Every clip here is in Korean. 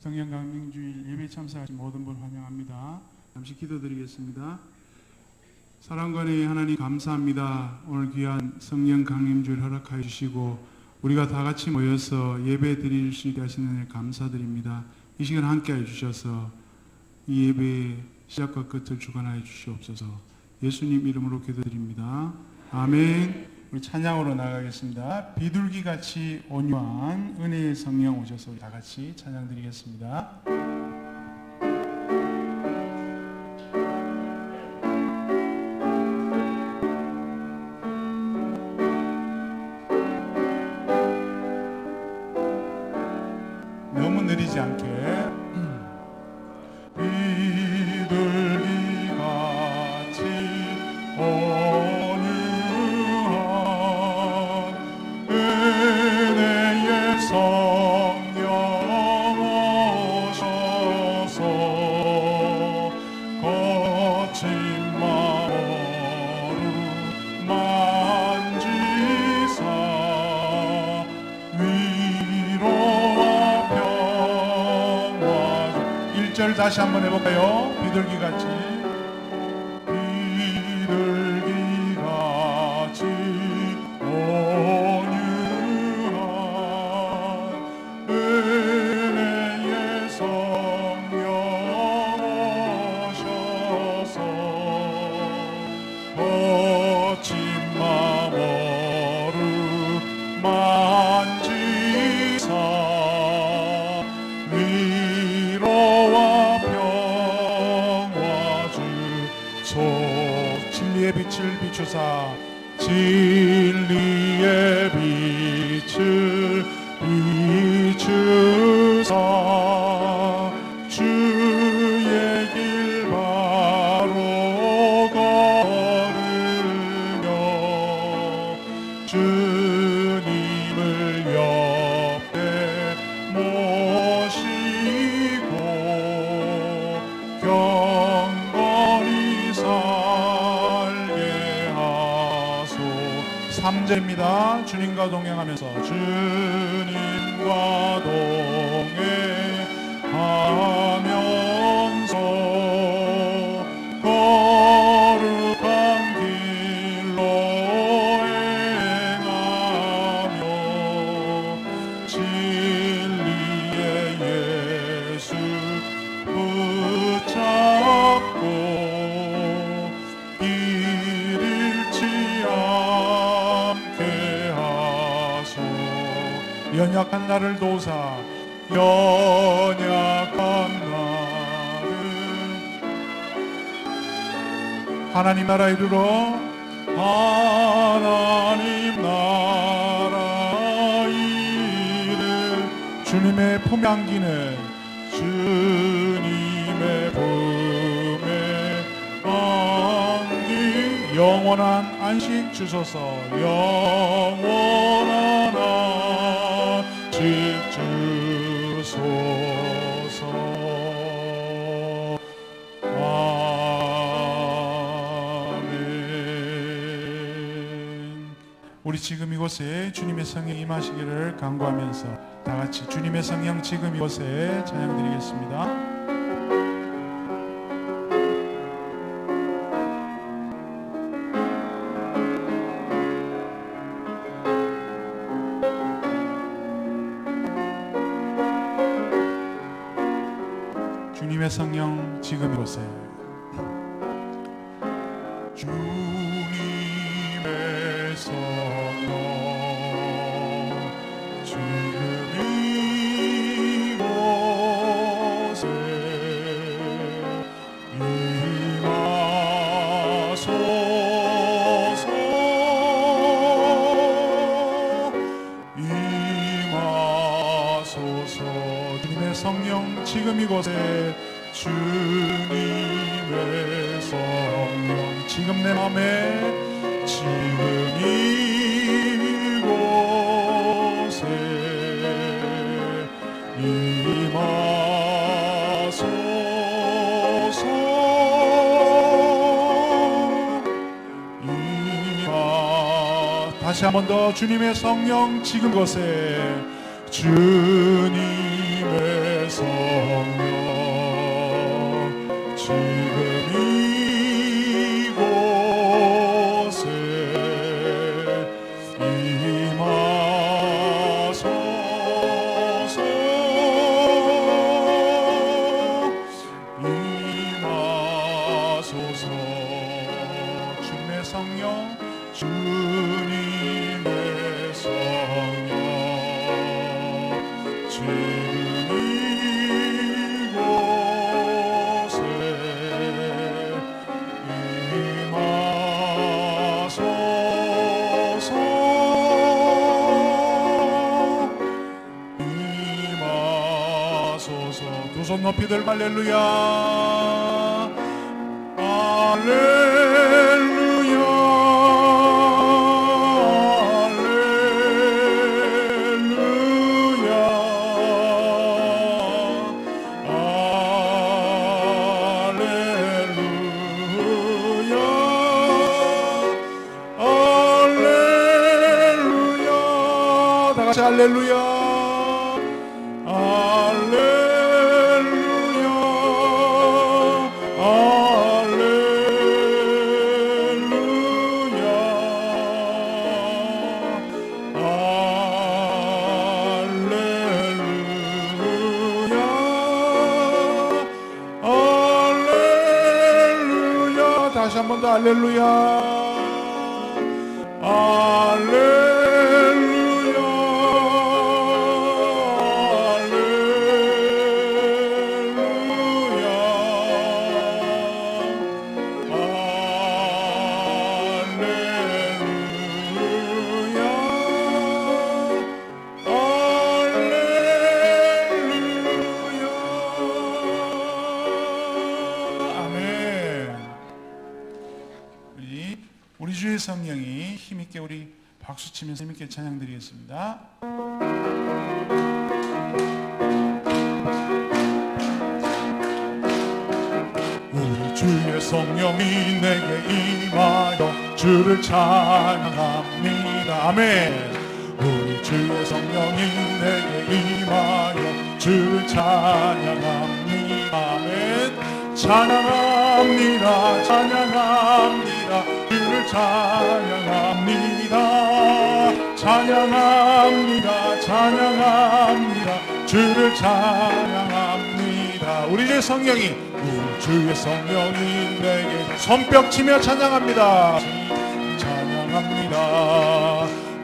성령 강림주일 예배 참석하신 모든 분 환영합니다. 잠시 기도드리겠습니다. 사랑과 은혜의 하나님 감사합니다. 오늘 귀한 성령 강림주일 허락하여 주시고 우리가 다 같이 모여서 예배 드릴 수 있게 하시는 은혜 감사드립니다. 이 시간 함께하여 주셔서 이 예배의 시작과 끝을 주관하여 주시옵소서. 예수님 이름으로 기도드립니다. 아멘. 우리 찬양으로 나가겠습니다. 비둘기같이 온유한 은혜의 성령 오셔서 다 같이 찬양 드리겠습니다. 너무 느리지 않게 비둘기같이 은혜의 성령 오셔서 거친 마음으로 만지사 위로와 평화 1절 다시 한번 해볼까요? 비둘기같이 은혜의 성령 오셔서 거친 마음으로 만지사 위로와 평화 주소 진리의 빛을 비추사 진리의 빛을 비추사 주의 길 바로 걸으며 주님을 옆에 모시고 경건히 살게 하소. 3절입니다. 주님과 동행하면서 주님과 동행하면서 거룩한 길로 행하며 진리의 예수 붙잡고 길 잃지 않게 하소. 연약한 나를 도우사 연약한 나를 하나님 나라 이루러 하나님 나라 이를 주님의 품에 안기는 주님의 품에 안기 영원한 안식 주소서. 영원한 안식 주소서. 아멘. 우리 지금 이곳에 주님의 성령 임하시기를 간구하면서 다 같이 주님의 성령 지금 이곳에 찬양드리겠습니다. 주님의 성령 지금 이곳에 주님의 성령 지금 이곳에 임하소서. 임하소서. 주님의 성령 지금 이곳에 주님의 성령 지금 내 맘에 지금 이곳에 임하소서. 다시 한 번 더 주님의 성령 지금 이곳에 주님의 성령 지금 이곳에 임하소서. 임하소서. 주님의 성령, 주님의 성령 지금 이곳에 임하소서. 임하소서. 두 손 높이 들고 할렐루야, 할렐루야, 할렐루야, 할렐루야, 할렐루야. 다 같이 할렐루야, 다시 한 번 더 할렐루야, 할렐루야, 우리 주의 성령이 힘있게 우리 박수치면서 힘있게 찬양드리겠습니다. 우리 주의 성령이 내게 임하여 주를 찬양합니다. 아멘. 우리 주의 성령이 내게 임하여 주를 찬양합니다. 아멘. 찬양합니다, 찬양합니다, 주를 찬양합니다, 찬양합니다, 찬양합니다, 주를 찬양합니다. 우리 주의 성령이, 우리 주의 성령이 내게 손뼉 치며 찬양합니다. 찬양합니다.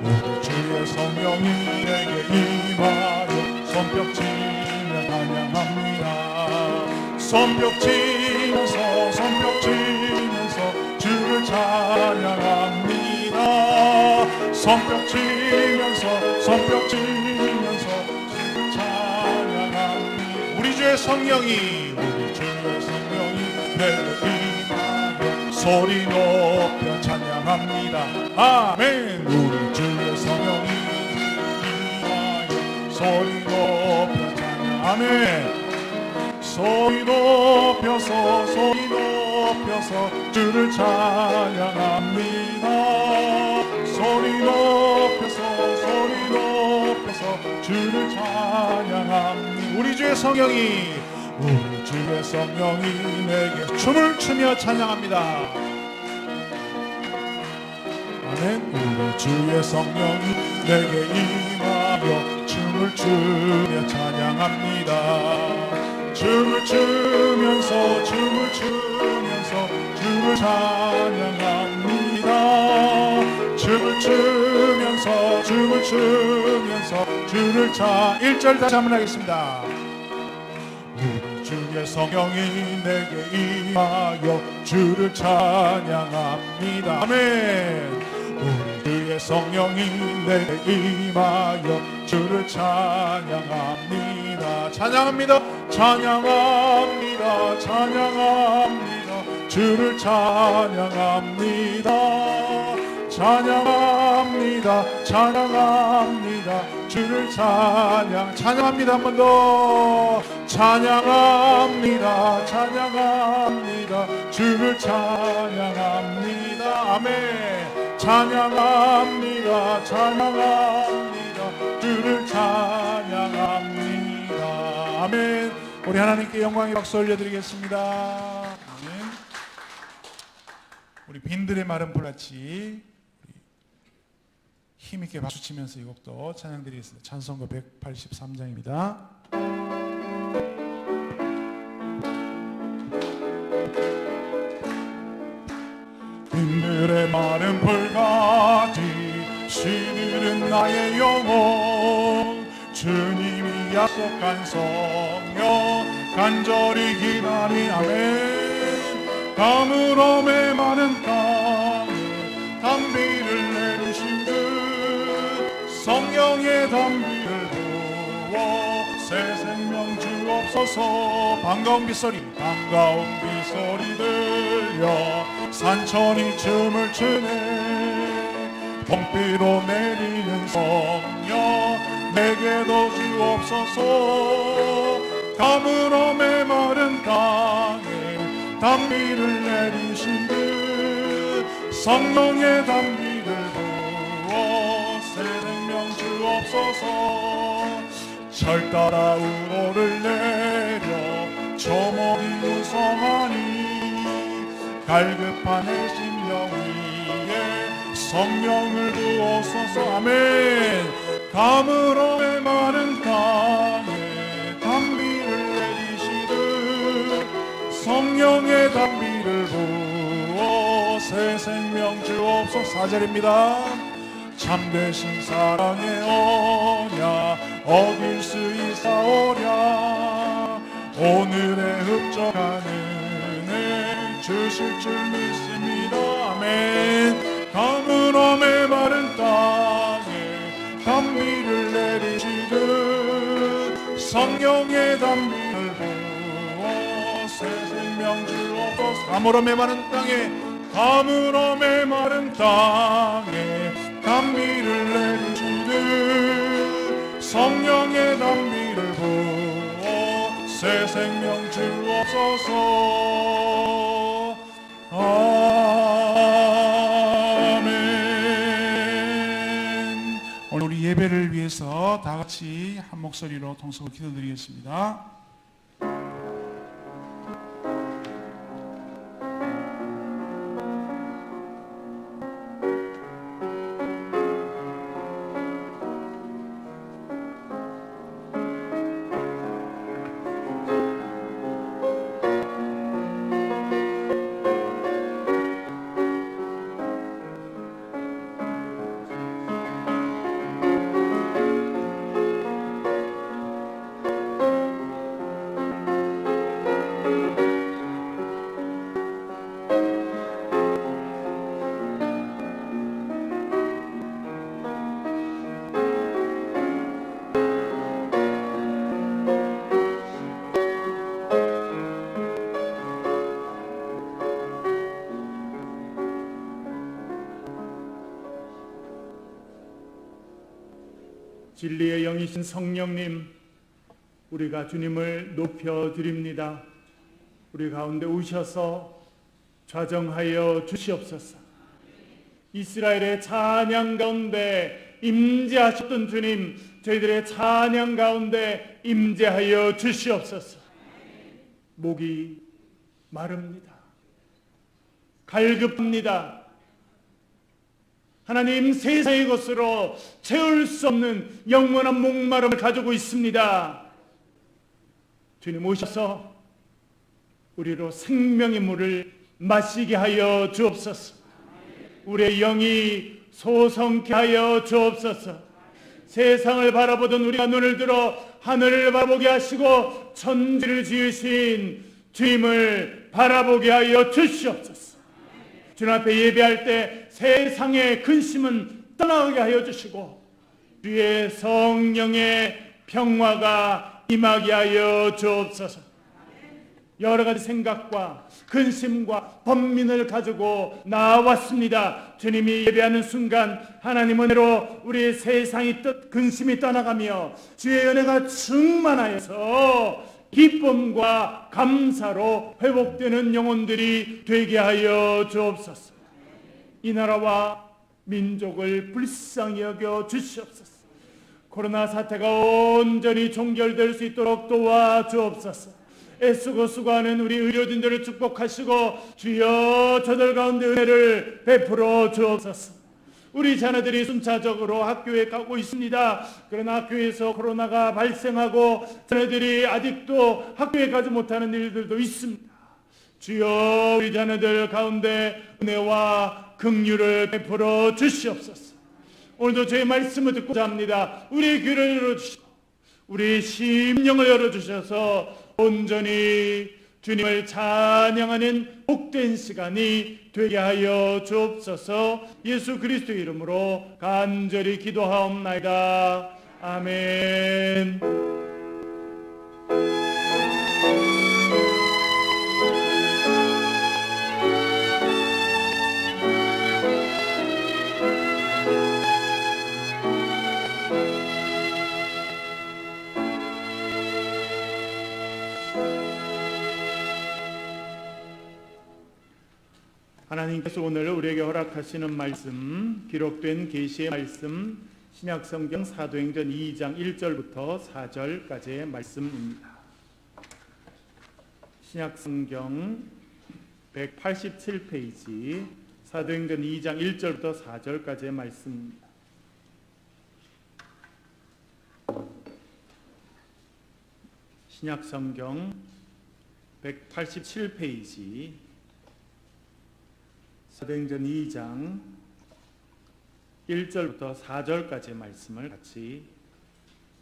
우리 주의 성령이 내게 임하여 손뼉 치며 찬양합니다. 손뼉 치면서, 손뼉 치면서 주를 찬양합니다. 손뼉 치면서, 손뼉 치면서 주를 찬양합니다. 우리 주의 성령이, 우리 주의 성령이 내게 임하여 소리 높여 찬양합니다. 아멘. 우리 주의 성령이 임하여 소리 높여 찬양. 아멘. 소리 높여서, 소리 높여서 주를 찬양합니다. 소리 높여서, 소리 높여서 주를 찬양합니다. 우리 주의 성령이, 우리 주의 성령이 내게 춤을 추며 찬양합니다. 아멘. 우리 주의 성령이 내게 임하여 춤을 추며 찬양합니다. 춤을 추면서, 춤을 추면서 주를 찬양합니다. 춤을 추면서, 춤을 추면서 주를 찬양. 1절 다시 한번 하겠습니다. 우리 주의 성령이 내게 임하여 주를 찬양합니다. 아멘. 우리 주의 성령이 내게 임하여 주를 찬양합니다. 찬양합니다, 찬양합니다, 찬양합니다, 주를 찬양합니다. 찬양합니다, 찬양합니다, 주를 찬양합니다. 한 번 더 찬양합니다, 찬양합니다, 주를 찬양합니다. 아멘. 찬양합니다, 찬양합니다, 주를 찬양합니다. 아멘. 우리 하나님께 영광의 박수 올려드리겠습니다. 아멘. 우리 빈들의 마른 불같이 힘있게 박수치면서 이 곡도 찬양드리겠습니다. 찬송가 183장입니다. 빈들의 마른 불같이 시들은 나의 영혼, 주님이 약속한 성령 간절히 기다린 아멘. 가물어 메마른 땅에 담비를 내리신 듯 성령의 담비를 부어 새 생명 주옵소서. 반가운 빗소리 들려 산천이 춤을 추네. 봄비로 내리는 성령 내게도 주옵소서. 가물어 메마른 땅에 담비를 내리신 듯 성령의 담비를 부어 새 생명 주옵소서. 절 따라 우로를 내려 초목이 우성하니 갈급한 내 심령 위에 성령을 부어소서. 아멘. 가물어 메마른 땅에 담비를 내리시듯 성령의 담비를 부어 새 생명 주옵소서. 4절입니다. 참되신 사랑의 언약 어길 수 있사오랴. 오늘의 흡족한 은혜 주실 줄 믿습니다. 아멘. 가물어 메마른 땅에 담비를 내리시듯 성령의 담비를 부어 새 생명 주옵소서. 가물어 메마른 땅에 담비를 내리시듯 성령의 담비를 부어 새 생명 주옵소서. 아멘. 오늘 우리 예배를 위해서 다 같이 한 목소리로 통성으로 기도드리겠습니다. 진리의 영이신 성령님, 우리가 주님을 높여드립니다. 우리 가운데 오셔서 좌정하여 주시옵소서. 이스라엘의 찬양 가운데 임재하셨던 주님, 저희들의 찬양 가운데 임재하여 주시옵소서. 목이 마릅니다. 갈급합니다. 하나님, 세상의 것으로 채울 수 없는 영원한 목마름을 가지고 있습니다. 주님 오셔서 우리로 생명의 물을 마시게 하여 주옵소서. 우리의 영이 소성케 하여 주옵소서. 세상을 바라보던 우리가 눈을 들어 하늘을 바라보게 하시고 천지를 지으신 주님을 바라보게 하여 주시옵소서. 주님 앞에 예배할 때 세상의 근심은 떠나게 하여 주시고 주의 성령의 평화가 임하게 하여 주옵소서. 여러 가지 생각과 근심과 번민을 가지고 나왔습니다. 주님이 예배하는 순간 하나님 은혜로 우리 세상의 뜻 근심이 떠나가며 주의 은혜가 충만하여서 기쁨과 감사로 회복되는 영혼들이 되게 하여 주옵소서. 이 나라와 민족을 불쌍히 여겨 주시옵소서. 코로나 사태가 온전히 종결될 수 있도록 도와주옵소서. 애쓰고 수고하는 우리 의료진들을 축복하시고 주여 저들 가운데 은혜를 베풀어 주옵소서. 우리 자녀들이 순차적으로 학교에 가고 있습니다. 그러나 학교에서 코로나가 발생하고 자녀들이 아직도 학교에 가지 못하는 일들도 있습니다. 주여 우리 자녀들 가운데 은혜와 긍휼을 베풀어 주시옵소서. 오늘도 주의 말씀을 듣고자 합니다. 우리의 귀를 열어주시고 우리 심령을 열어주셔서 온전히 주님을 찬양하는 복된 시간이 되게 하여 주옵소서. 예수 그리스도의 이름으로 간절히 기도하옵나이다. 아멘. 하나님께서 오늘 우리에게 허락하시는 말씀, 기록된 계시의 말씀, 신약성경 사도행전 2장 1절부터 4절까지의 말씀입니다. 신약성경 187페이지 사도행전 2장 1절부터 4절까지의 말씀입니다. 신약성경 187페이지 사도행전 2장 1절부터 4절까지의 말씀을 같이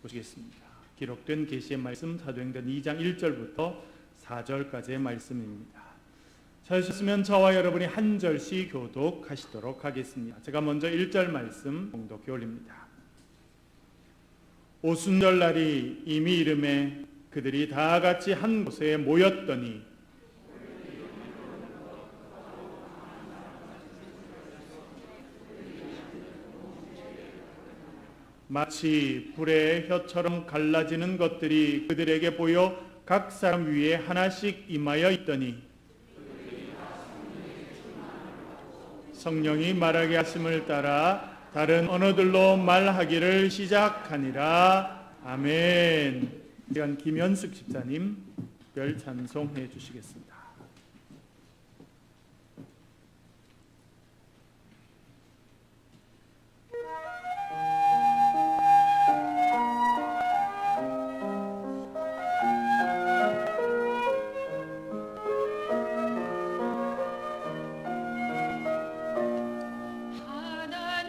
보시겠습니다. 기록된 계시의 말씀 사도행전 2장 1절부터 4절까지의 말씀입니다. 찾으셨으면 저와 여러분이 한 절씩 교독하시도록 하겠습니다. 제가 먼저 1절 말씀 봉독해 올립니다. 오순절 날이 이미 이름에 그들이 다 같이 한 곳에 모였더니 마치 불의 혀처럼 갈라지는 것들이 그들에게 보여 각 사람 위에 하나씩 임하여 있더니 성령이 말하게 하심을 따라 다른 언어들로 말하기를 시작하니라. 아멘. 시간 김현숙 집사님 특별 찬송해 주시겠습니다.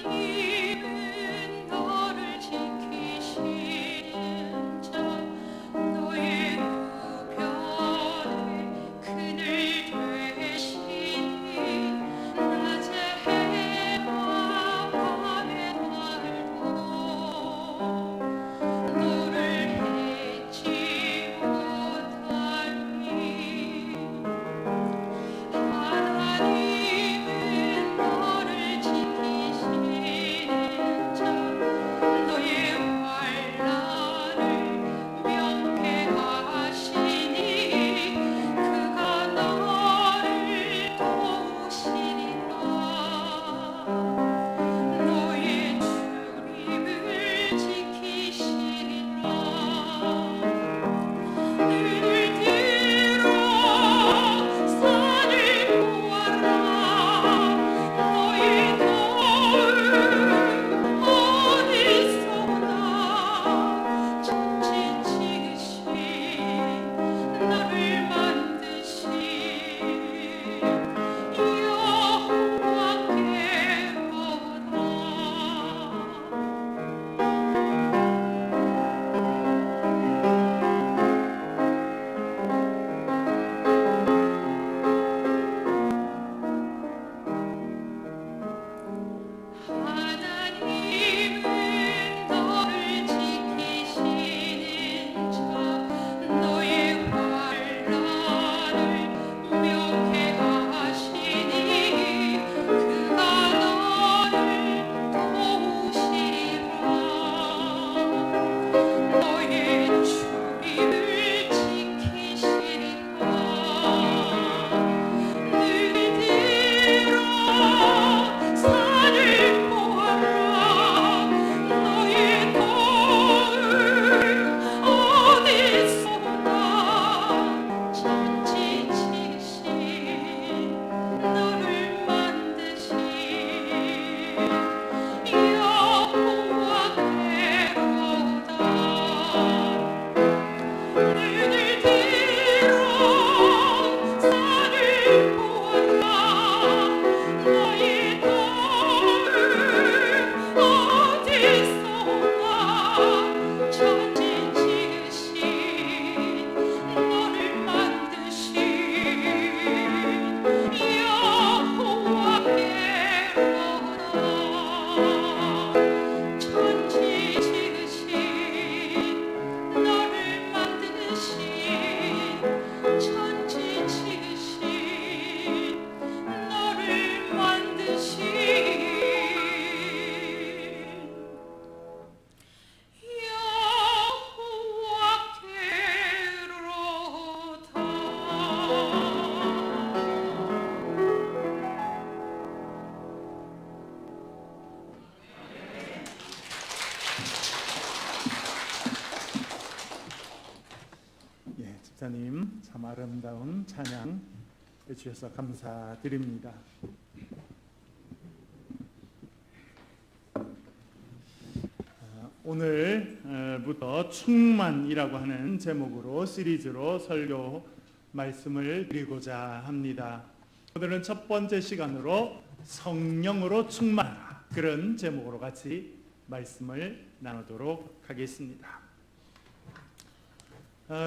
하나님은 너를 지키시는 자 너의 우편에 그 집사님 참 아름다운 찬양 해주셔서 감사드립니다. 오늘부터 충만이라고 하는 제목으로 시리즈로 설교 말씀을 드리고자 합니다. 오늘은 첫 번째 시간으로 성령으로 충만하라, 그런 제목으로 같이 말씀을 나누도록 하겠습니다.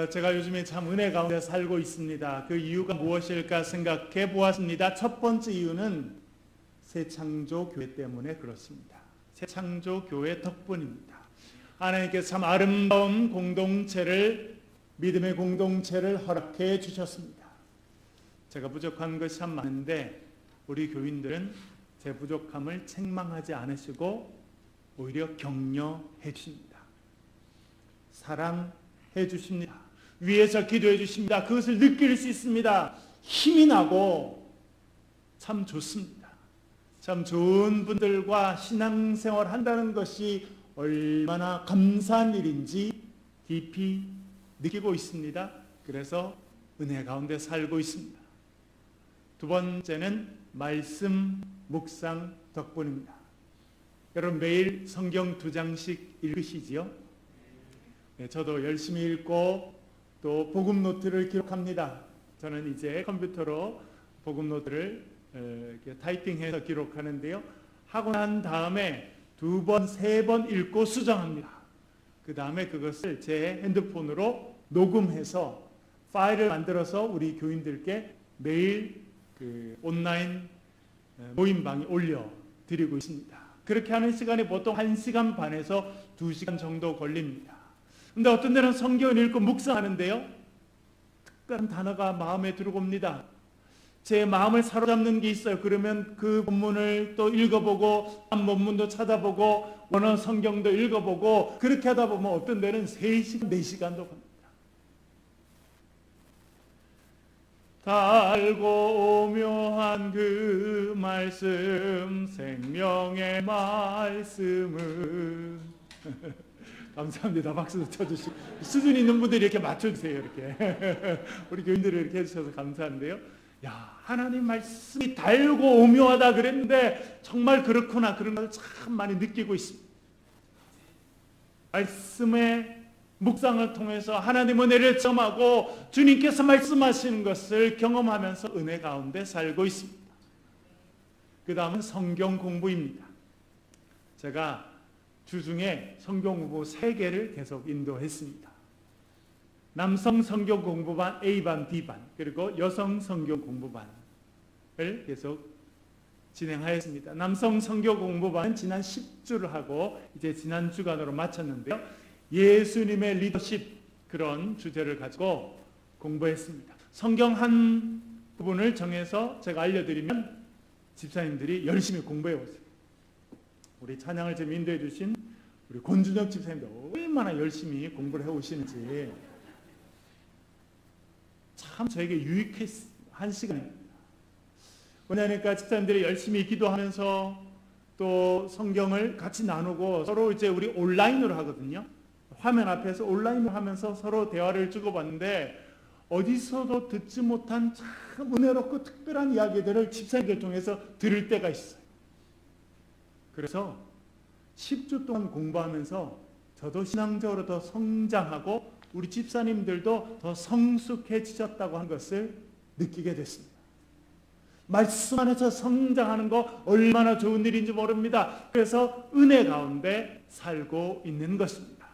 제가 요즘에 참 은혜 가운데 살고 있습니다. 그 이유가 무엇일까 생각해 보았습니다. 첫 번째 이유는 새창조교회 때문에 그렇습니다. 새창조교회 덕분입니다. 하나님께서 참 아름다운 공동체를, 믿음의 공동체를 허락해 주셨습니다. 제가 부족한 것이 참 많은데 우리 교인들은 제 부족함을 책망하지 않으시고 오히려 격려해 주십니다. 사랑해 주십니다. 위에서 기도해 주십니다. 그것을 느낄 수 있습니다. 힘이 나고 참 좋습니다. 참 좋은 분들과 신앙생활 한다는 것이 얼마나 감사한 일인지 깊이 느끼고 있습니다. 그래서 은혜 가운데 살고 있습니다. 두 번째는 말씀 묵상 덕분입니다. 여러분 매일 성경 2장씩 읽으시지요? 네, 저도 열심히 읽고 또 복음 노트를 기록합니다. 저는 이제 컴퓨터로 복음 노트를 이렇게 타이핑해서 기록하는데요. 하고 난 다음에 2번, 3번 읽고 수정합니다. 그 다음에 그것을 제 핸드폰으로 녹음해서 파일을 만들어서 우리 교인들께 매일 그 온라인 모임방에 올려드리고 있습니다. 그렇게 하는 시간이 보통 1시간 반에서 2시간 정도 걸립니다. 근데 어떤 때는 성경을 읽고 묵상하는데요, 특별한 단어가 마음에 들어옵니다. 제 마음을 사로잡는 게 있어요. 그러면 그 본문을 또 읽어보고 한 본문도 찾아보고 원어 성경도 읽어보고 그렇게 하다 보면 어떤 데는 3시간, 4시간도 갑니다. 달고 오묘한 그 말씀, 생명의 말씀은 감사합니다. 박수도 쳐주시고 수준 있는 분들이 이렇게 맞춰주세요. 이렇게 우리 교인들을 이렇게 해주셔서 감사한데요. 야, 하나님 말씀이 달고 오묘하다 그랬는데 정말 그렇구나, 그런 걸 참 많이 느끼고 있습니다. 말씀의 묵상을 통해서 하나님 은혜를 점하고 주님께서 말씀하시는 것을 경험하면서 은혜 가운데 살고 있습니다. 그 다음은 성경 공부입니다. 제가 주중에 성경 공부 3개를 계속 인도했습니다. 남성 성경 공부반 A반, B반, 그리고 여성 성경 공부반을 계속 진행하였습니다. 남성 성경 공부반은 지난 10주를 하고 이제 지난 주간으로 마쳤는데요. 예수님의 리더십, 그런 주제를 가지고 공부했습니다. 성경 한 부분을 정해서 제가 알려드리면 집사님들이 열심히 공부해오세요. 우리 찬양을 지금 인도해 주신 우리 권준혁 집사님도 얼마나 열심히 공부를 해오시는지 참 저에게 유익한 시간입니다. 왜냐하니까 집사님들이 열심히 기도하면서 또 성경을 같이 나누고 서로 이제 우리 온라인으로 하거든요. 화면 앞에서 온라인으로 하면서 서로 대화를 주고받는데 어디서도 듣지 못한 참 은혜롭고 특별한 이야기들을 집사님들 통해서 들을 때가 있어요. 그래서 10주 동안 공부하면서 저도 신앙적으로 더 성장하고 우리 집사님들도 더 성숙해지셨다고 한 것을 느끼게 됐습니다. 말씀 안에서 성장하는 거 얼마나 좋은 일인지 모릅니다. 그래서 은혜 가운데 살고 있는 것입니다.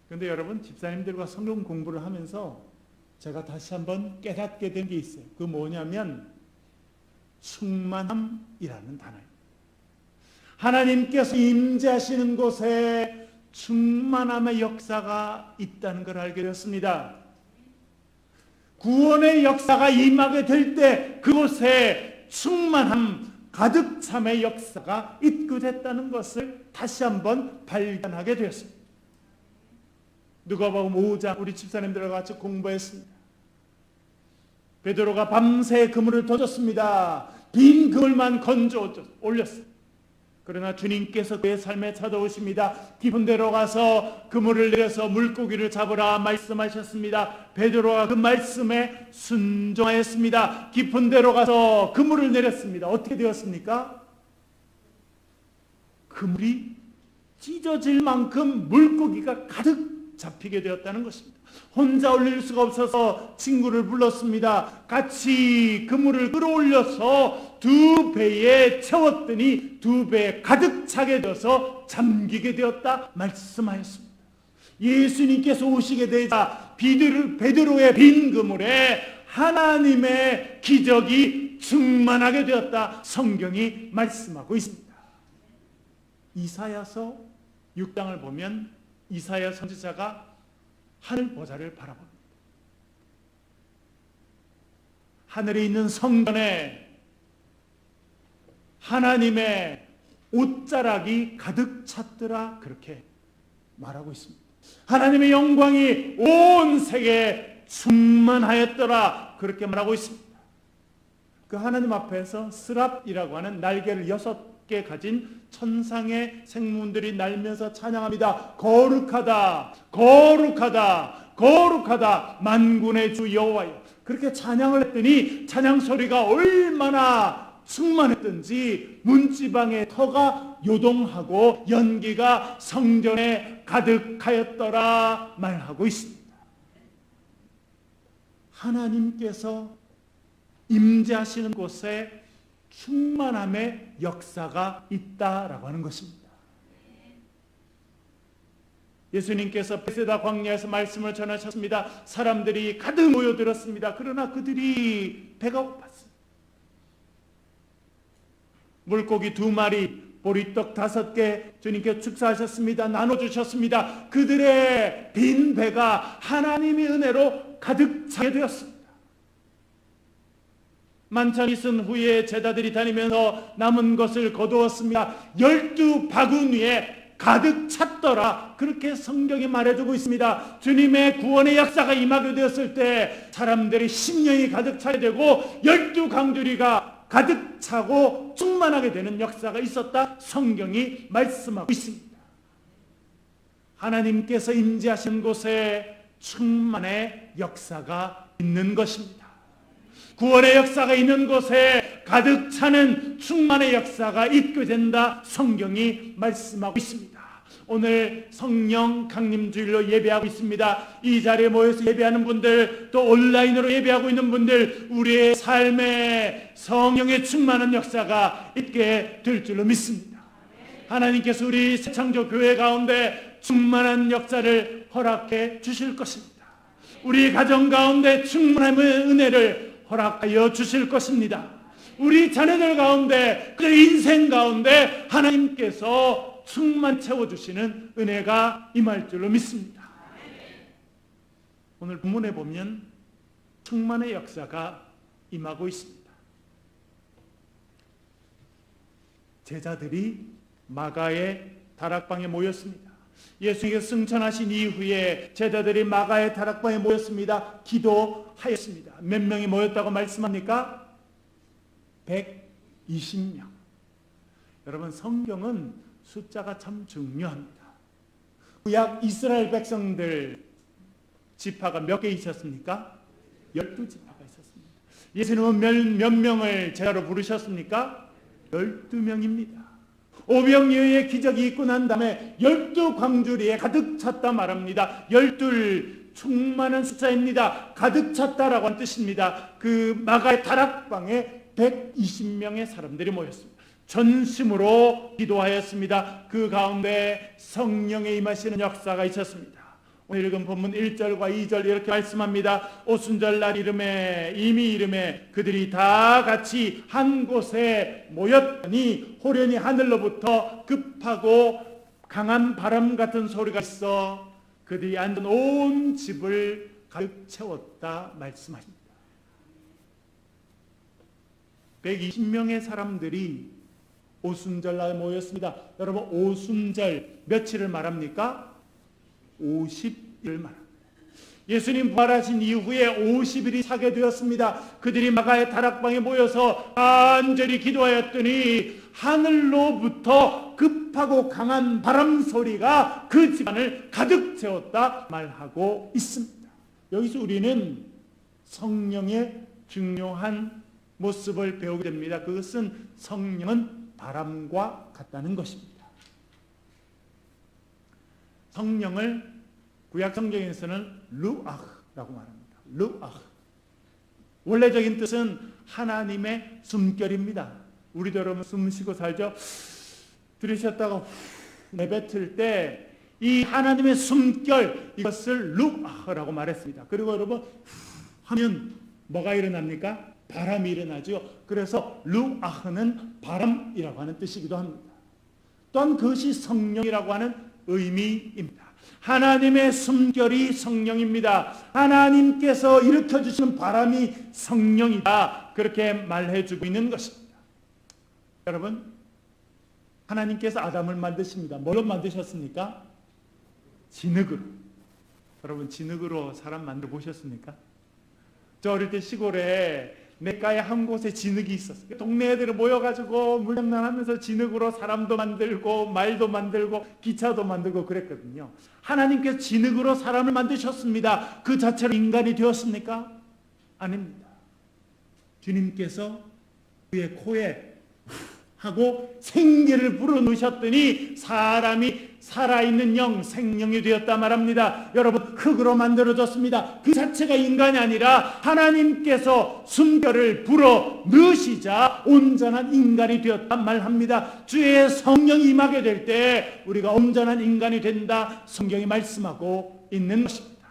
그런데 여러분, 집사님들과 성경 공부를 하면서 제가 다시 한번 깨닫게 된 게 있어요. 그 뭐냐면 충만함이라는 단어입니다. 하나님께서 임재하시는 곳에 충만함의 역사가 있다는 걸 알게 되었습니다. 구원의 역사가 임하게 될 때 그곳에 충만함, 가득 참의 역사가 입구됐다는 것을 다시 한번 발견하게 되었습니다. 누가복음 5장 우리 집사님들과 같이 공부했습니다. 베드로가 밤새 그물을 던졌습니다. 빈 그물만 건져 올렸어요. 그러나 주님께서 그의 삶에 찾아오십니다. 깊은 데로 가서 그물을 내려서 물고기를 잡으라 말씀하셨습니다. 베드로가 그 말씀에 순종하였습니다. 깊은 데로 가서 그물을 내렸습니다. 어떻게 되었습니까? 그물이 찢어질 만큼 물고기가 가득 잡히게 되었다는 것입니다. 혼자 올릴 수가 없어서 친구를 불렀습니다. 같이 그물을 끌어올려서 2배에 채웠더니 2배에 가득 차게 되어서 잠기게 되었다 말씀하였습니다. 예수님께서 오시게 되자 베드로의 빈 그물에 하나님의 기적이 충만하게 되었다 성경이 말씀하고 있습니다. 이사야서 6장을 보면 이사야 선지자가 하늘 보좌를 바라봅니다. 하늘에 있는 성전에 하나님의 옷자락이 가득 찼더라 그렇게 말하고 있습니다. 하나님의 영광이 온 세계에 충만하였더라 그렇게 말하고 있습니다. 그 하나님 앞에서 스랍이라고 하는 날개를 6개 가진 천상의 생물들이 날면서 찬양합니다. 거룩하다 거룩하다 거룩하다 만군의 주 여호와여. 그렇게 찬양을 했더니 찬양 소리가 얼마나 충만했던지 문지방의 터가 요동하고 연기가 성전에 가득하였더라 말하고 있습니다. 하나님께서 임재하시는 곳에 충만함의 역사가 있다라고 하는 것입니다. 예수님께서 베세다 광야에서 말씀을 전하셨습니다. 사람들이 가득 모여들었습니다. 그러나 그들이 배가 고팠습니다. 물고기 2마리, 보리떡 5개 주님께 축사하셨습니다. 나눠주셨습니다. 그들의 빈 배가 하나님의 은혜로 가득 차게 되었습니다. 만찬이 있은 후에 제자들이 다니면서 남은 것을 거두었습니다. 12바구니에 가득 찼더라 그렇게 성경이 말해주고 있습니다. 주님의 구원의 역사가 임하게 되었을 때 사람들이 심령이 가득 차게 되고 12강주리가 가득 차고 충만하게 되는 역사가 있었다 성경이 말씀하고 있습니다. 하나님께서 임재하신 곳에 충만의 역사가 있는 것입니다. 구원의 역사가 있는 곳에 가득 차는 충만의 역사가 있게 된다 성경이 말씀하고 있습니다. 오늘 성령 강림주일로 예배하고 있습니다. 이 자리에 모여서 예배하는 분들, 또 온라인으로 예배하고 있는 분들, 우리의 삶에 성령의 충만한 역사가 있게 될 줄로 믿습니다. 하나님께서 우리 새창조 교회 가운데 충만한 역사를 허락해 주실 것입니다. 우리 가정 가운데 충만한 은혜를 허락하여 주실 것입니다. 우리 자녀들 가운데, 그 인생 가운데 하나님께서 충만 채워주시는 은혜가 임할 줄로 믿습니다. 오늘 본문에 보면 충만의 역사가 임하고 있습니다. 제자들이 마가의 다락방에 모였습니다. 예수님께서 승천하신 이후에 제자들이 마가의 다락방에 모였습니다. 기도하였습니다. 몇 명이 모였다고 말씀합니까? 120명. 여러분, 성경은 숫자가 참 중요합니다. 구약 이스라엘 백성들 지파가 몇 개 있었습니까? 12지파가 있었습니다. 예수님은 몇 명을 제자로 부르셨습니까? 12명입니다. 오병이어의 기적이 있고 난 다음에 12광주리에 가득 찼다 말합니다. 12 충만한 숫자입니다. 가득 찼다라고 하는 뜻입니다. 그 마가의 다락방에 120명의 사람들이 모였습니다. 전심으로 기도하였습니다. 그 가운데 성령의 임하시는 역사가 있었습니다. 오늘 읽은 본문 1절과 2절 이렇게 말씀합니다. 오순절날 이미 그들이 다 같이 한 곳에 모였더니 호련히 하늘로부터 급하고 강한 바람 같은 소리가 있어 그들이 앉은 온 집을 가득 채웠다 말씀하십니다. 120명의 사람들이 오순절날 모였습니다. 여러분, 오순절 며칠을 말합니까? 50일을 말합니다. 예수님 부활하신 이후에 50일이 차게 되었습니다. 그들이 마가의 다락방에 모여서 간절히 기도하였더니 하늘로부터 급하고 강한 바람 소리가 그 집안을 가득 채웠다 말하고 있습니다. 여기서 우리는 성령의 중요한 모습을 배우게 됩니다. 그것은 성령은 바람과 같다는 것입니다. 성령을 구약 성경에서는 루아흐라고 말합니다. 루아흐. 원래적인 뜻은 하나님의 숨결입니다. 우리도 여러분 숨 쉬고 살죠? 들이셨다가 내뱉을 때 이 하나님의 숨결, 이것을 루아흐라고 말했습니다. 그리고 여러분 하면 뭐가 일어납니까? 바람이 일어나죠. 그래서 루아흐는 바람이라고 하는 뜻이기도 합니다. 또한 그것이 성령이라고 하는 의미입니다. 하나님의 숨결이 성령입니다. 하나님께서 일으켜주시는 바람이 성령이다. 그렇게 말해주고 있는 것입니다. 여러분, 하나님께서 아담을 만드십니다. 뭘로 만드셨습니까? 진흙으로. 여러분, 진흙으로 사람 만들어 보셨습니까? 저 어릴 때 시골에 냇가에 한 곳에 진흙이 있었어요. 동네 애들이 모여가지고 물장난하면서 진흙으로 사람도 만들고 말도 만들고 기차도 만들고 그랬거든요. 하나님께서 진흙으로 사람을 만드셨습니다. 그 자체로 인간이 되었습니까? 아닙니다. 주님께서 그의 코에 하고 생기를 불어넣으셨더니 사람이 살아있는 영, 생명이 되었다 말합니다. 여러분, 흙으로 만들어졌습니다. 그 자체가 인간이 아니라 하나님께서 숨결을 불어넣으시자 온전한 인간이 되었다 말합니다. 주의 성령이 임하게 될 때 우리가 온전한 인간이 된다, 성경이 말씀하고 있는 것입니다.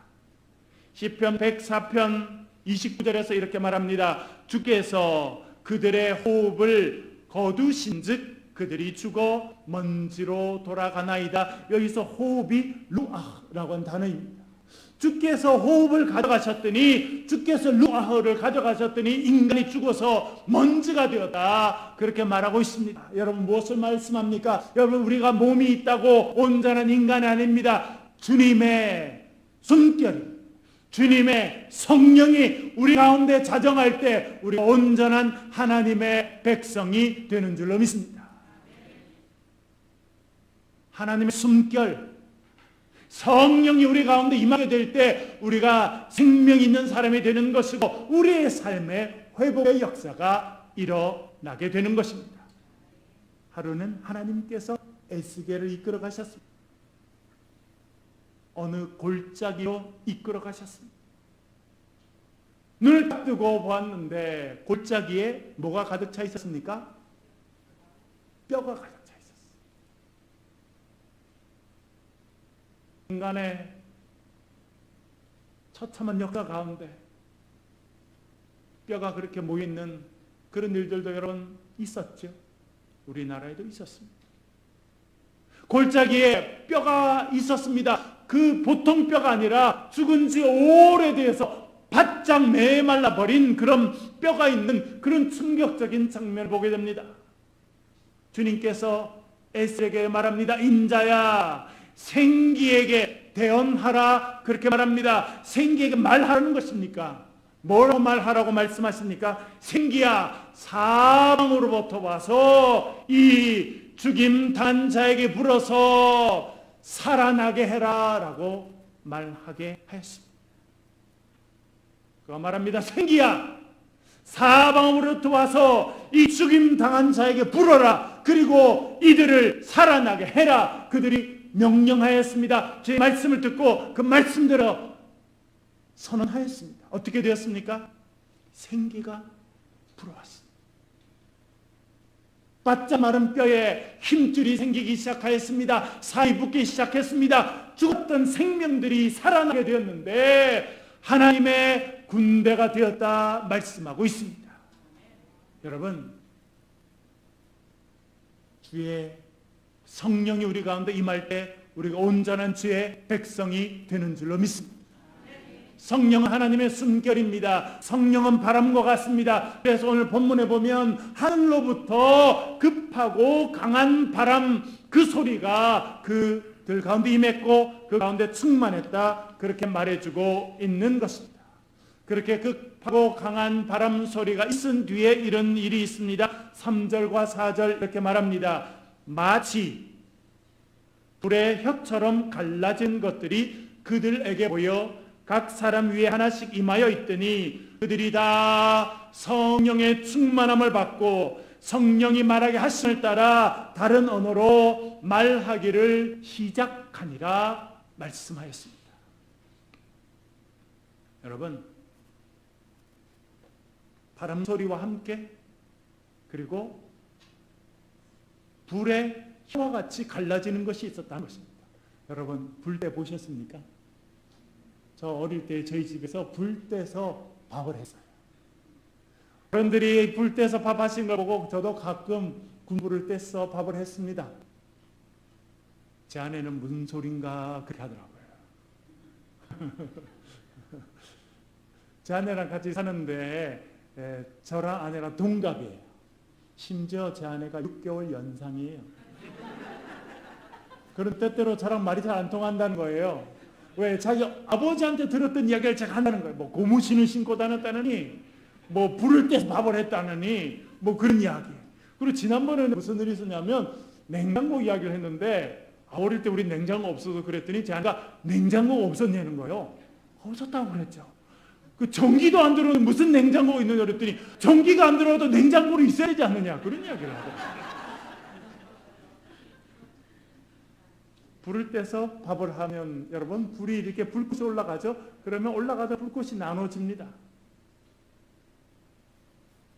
시편 104편 29절에서 이렇게 말합니다. 주께서 그들의 호흡을 거두신즉 그들이 죽어 먼지로 돌아가나이다. 여기서 호흡이 루아흐라고 하는 단어입니다. 주께서 호흡을 가져가셨더니, 주께서 루아흐를 가져가셨더니 인간이 죽어서 먼지가 되었다. 그렇게 말하고 있습니다. 여러분, 무엇을 말씀합니까? 여러분, 우리가 몸이 있다고 온전한 인간이 아닙니다. 주님의 숨결이, 주님의 성령이 우리 가운데 자정할 때 우리가 온전한 하나님의 백성이 되는 줄로 믿습니다. 하나님의 숨결, 성령이 우리 가운데 임하게 될 때 우리가 생명 있는 사람이 되는 것이고 우리의 삶의 회복의 역사가 일어나게 되는 것입니다. 하루는 하나님께서 에스겔을 이끌어 가셨습니다. 어느 골짜기로 이끌어 가셨습니다. 눈을 딱 뜨고 보았는데 골짜기에 뭐가 가득 차 있었습니까? 뼈가 가득 차 있었어요. 인간의 처참한 역사 가운데 뼈가 그렇게 모여있는 그런 일들도 여러분 있었죠. 우리나라에도 있었습니다. 골짜기에 뼈가 있었습니다. 그 보통 뼈가 아니라 죽은 지 오래돼서 바짝 메말라 버린 그런 뼈가 있는 그런 충격적인 장면을 보게 됩니다. 주님께서 에스겔에게 말합니다. 인자야, 생기에게 대언하라. 그렇게 말합니다. 생기에게 말하라는 것입니까? 뭐라고 말하라고 말씀하십니까? 생기야, 사방으로부터 와서 이 죽임 당한 자에게 불어서 살아나게 해라 라고 말하게 하였습니다. 그가 말합니다. 생기야, 사방으로부터 와서 이 죽임 당한 자에게 불어라. 그리고 이들을 살아나게 해라. 그들이 명령하였습니다. 제 말씀을 듣고 그 말씀대로 선언하였습니다. 어떻게 되었습니까? 생기가 불어왔습니다. 바짝 마른 뼈에 힘줄이 생기기 시작하였습니다. 살이 붙기 시작했습니다. 죽었던 생명들이 살아나게 되었는데 하나님의 군대가 되었다 말씀하고 있습니다. 여러분, 주의 성령이 우리 가운데 임할 때 우리가 온전한 주의 백성이 되는 줄로 믿습니다. 성령은 하나님의 숨결입니다. 성령은 바람과 같습니다. 그래서 오늘 본문에 보면 하늘로부터 급하고 강한 바람, 그 소리가 그들 가운데 임했고 그 가운데 충만했다. 그렇게 말해주고 있는 것입니다. 그렇게 급하고 강한 바람 소리가 있은 뒤에 이런 일이 있습니다. 3절과 4절 이렇게 말합니다. 마치 불의 혀처럼 갈라진 것들이 그들에게 보여 각 사람 위에 하나씩 임하여 있더니 그들이 다 성령의 충만함을 받고 성령이 말하게 하심을 따라 다른 언어로 말하기를 시작하니라 말씀하였습니다. 여러분, 바람 소리와 함께 그리고 불의 혀와 같이 갈라지는 것이 있었다는 것입니다. 여러분, 불 때 보셨습니까? 저 어릴 때 저희 집에서 불 떼서 밥을 했어요. 어른들이 불 떼서 밥 하신 걸 보고 저도 가끔 군불을 떼서 밥을 했습니다. 제 아내는 무슨 소린가 그렇게 하더라고요. 제 아내랑 같이 사는데 저랑 아내랑 동갑이에요. 심지어 제 아내가 6개월 연상이에요. 그런 때때로 저랑 말이 잘 안 통한다는 거예요. 왜? 자기 아버지한테 들었던 이야기를 제가 한다는 거예요. 뭐 고무신을 신고 다녔다느니, 뭐 불을 떼서 밥을 했다느니, 뭐 그런 이야기. 그리고 지난번에는 무슨 일이 있었냐면 냉장고 이야기를 했는데, 어릴 때 우리 냉장고 없어서 그랬더니 제가 냉장고가 없었냐는 거예요. 없었다고 그랬죠. 그 전기도 안 들어오는 무슨 냉장고가 있느냐 그랬더니 전기가 안 들어와도 냉장고는 있어야 되지 않느냐 그런 이야기를 하더라고요. 불을 떼서 밥을 하면 여러분 불이 이렇게 불꽃이 올라가죠. 그러면 올라가다 불꽃이 나눠집니다.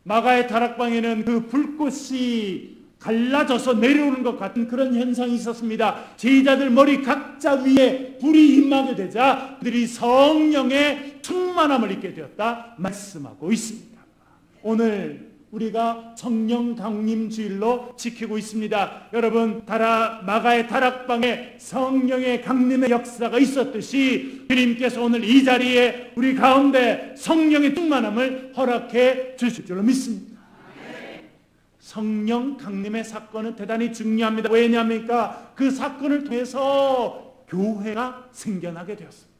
마가의 다락방에는 그 불꽃이 갈라져서 내려오는 것 같은 그런 현상이 있었습니다. 제자들 머리 각자 위에 불이 임하게 되자 그들이 성령의 충만함을 입게 되었다 말씀하고 있습니다. 오늘 우리가 성령 강림 주일로 지키고 있습니다. 여러분, 마가의 다락방에 성령의 강림의 역사가 있었듯이 주님께서 오늘 이 자리에 우리 가운데 성령의 충만함을 허락해 주실 줄로 믿습니다. 성령 강림의 사건은 대단히 중요합니다. 왜냐합니까? 그 사건을 통해서 교회가 생겨나게 되었습니다.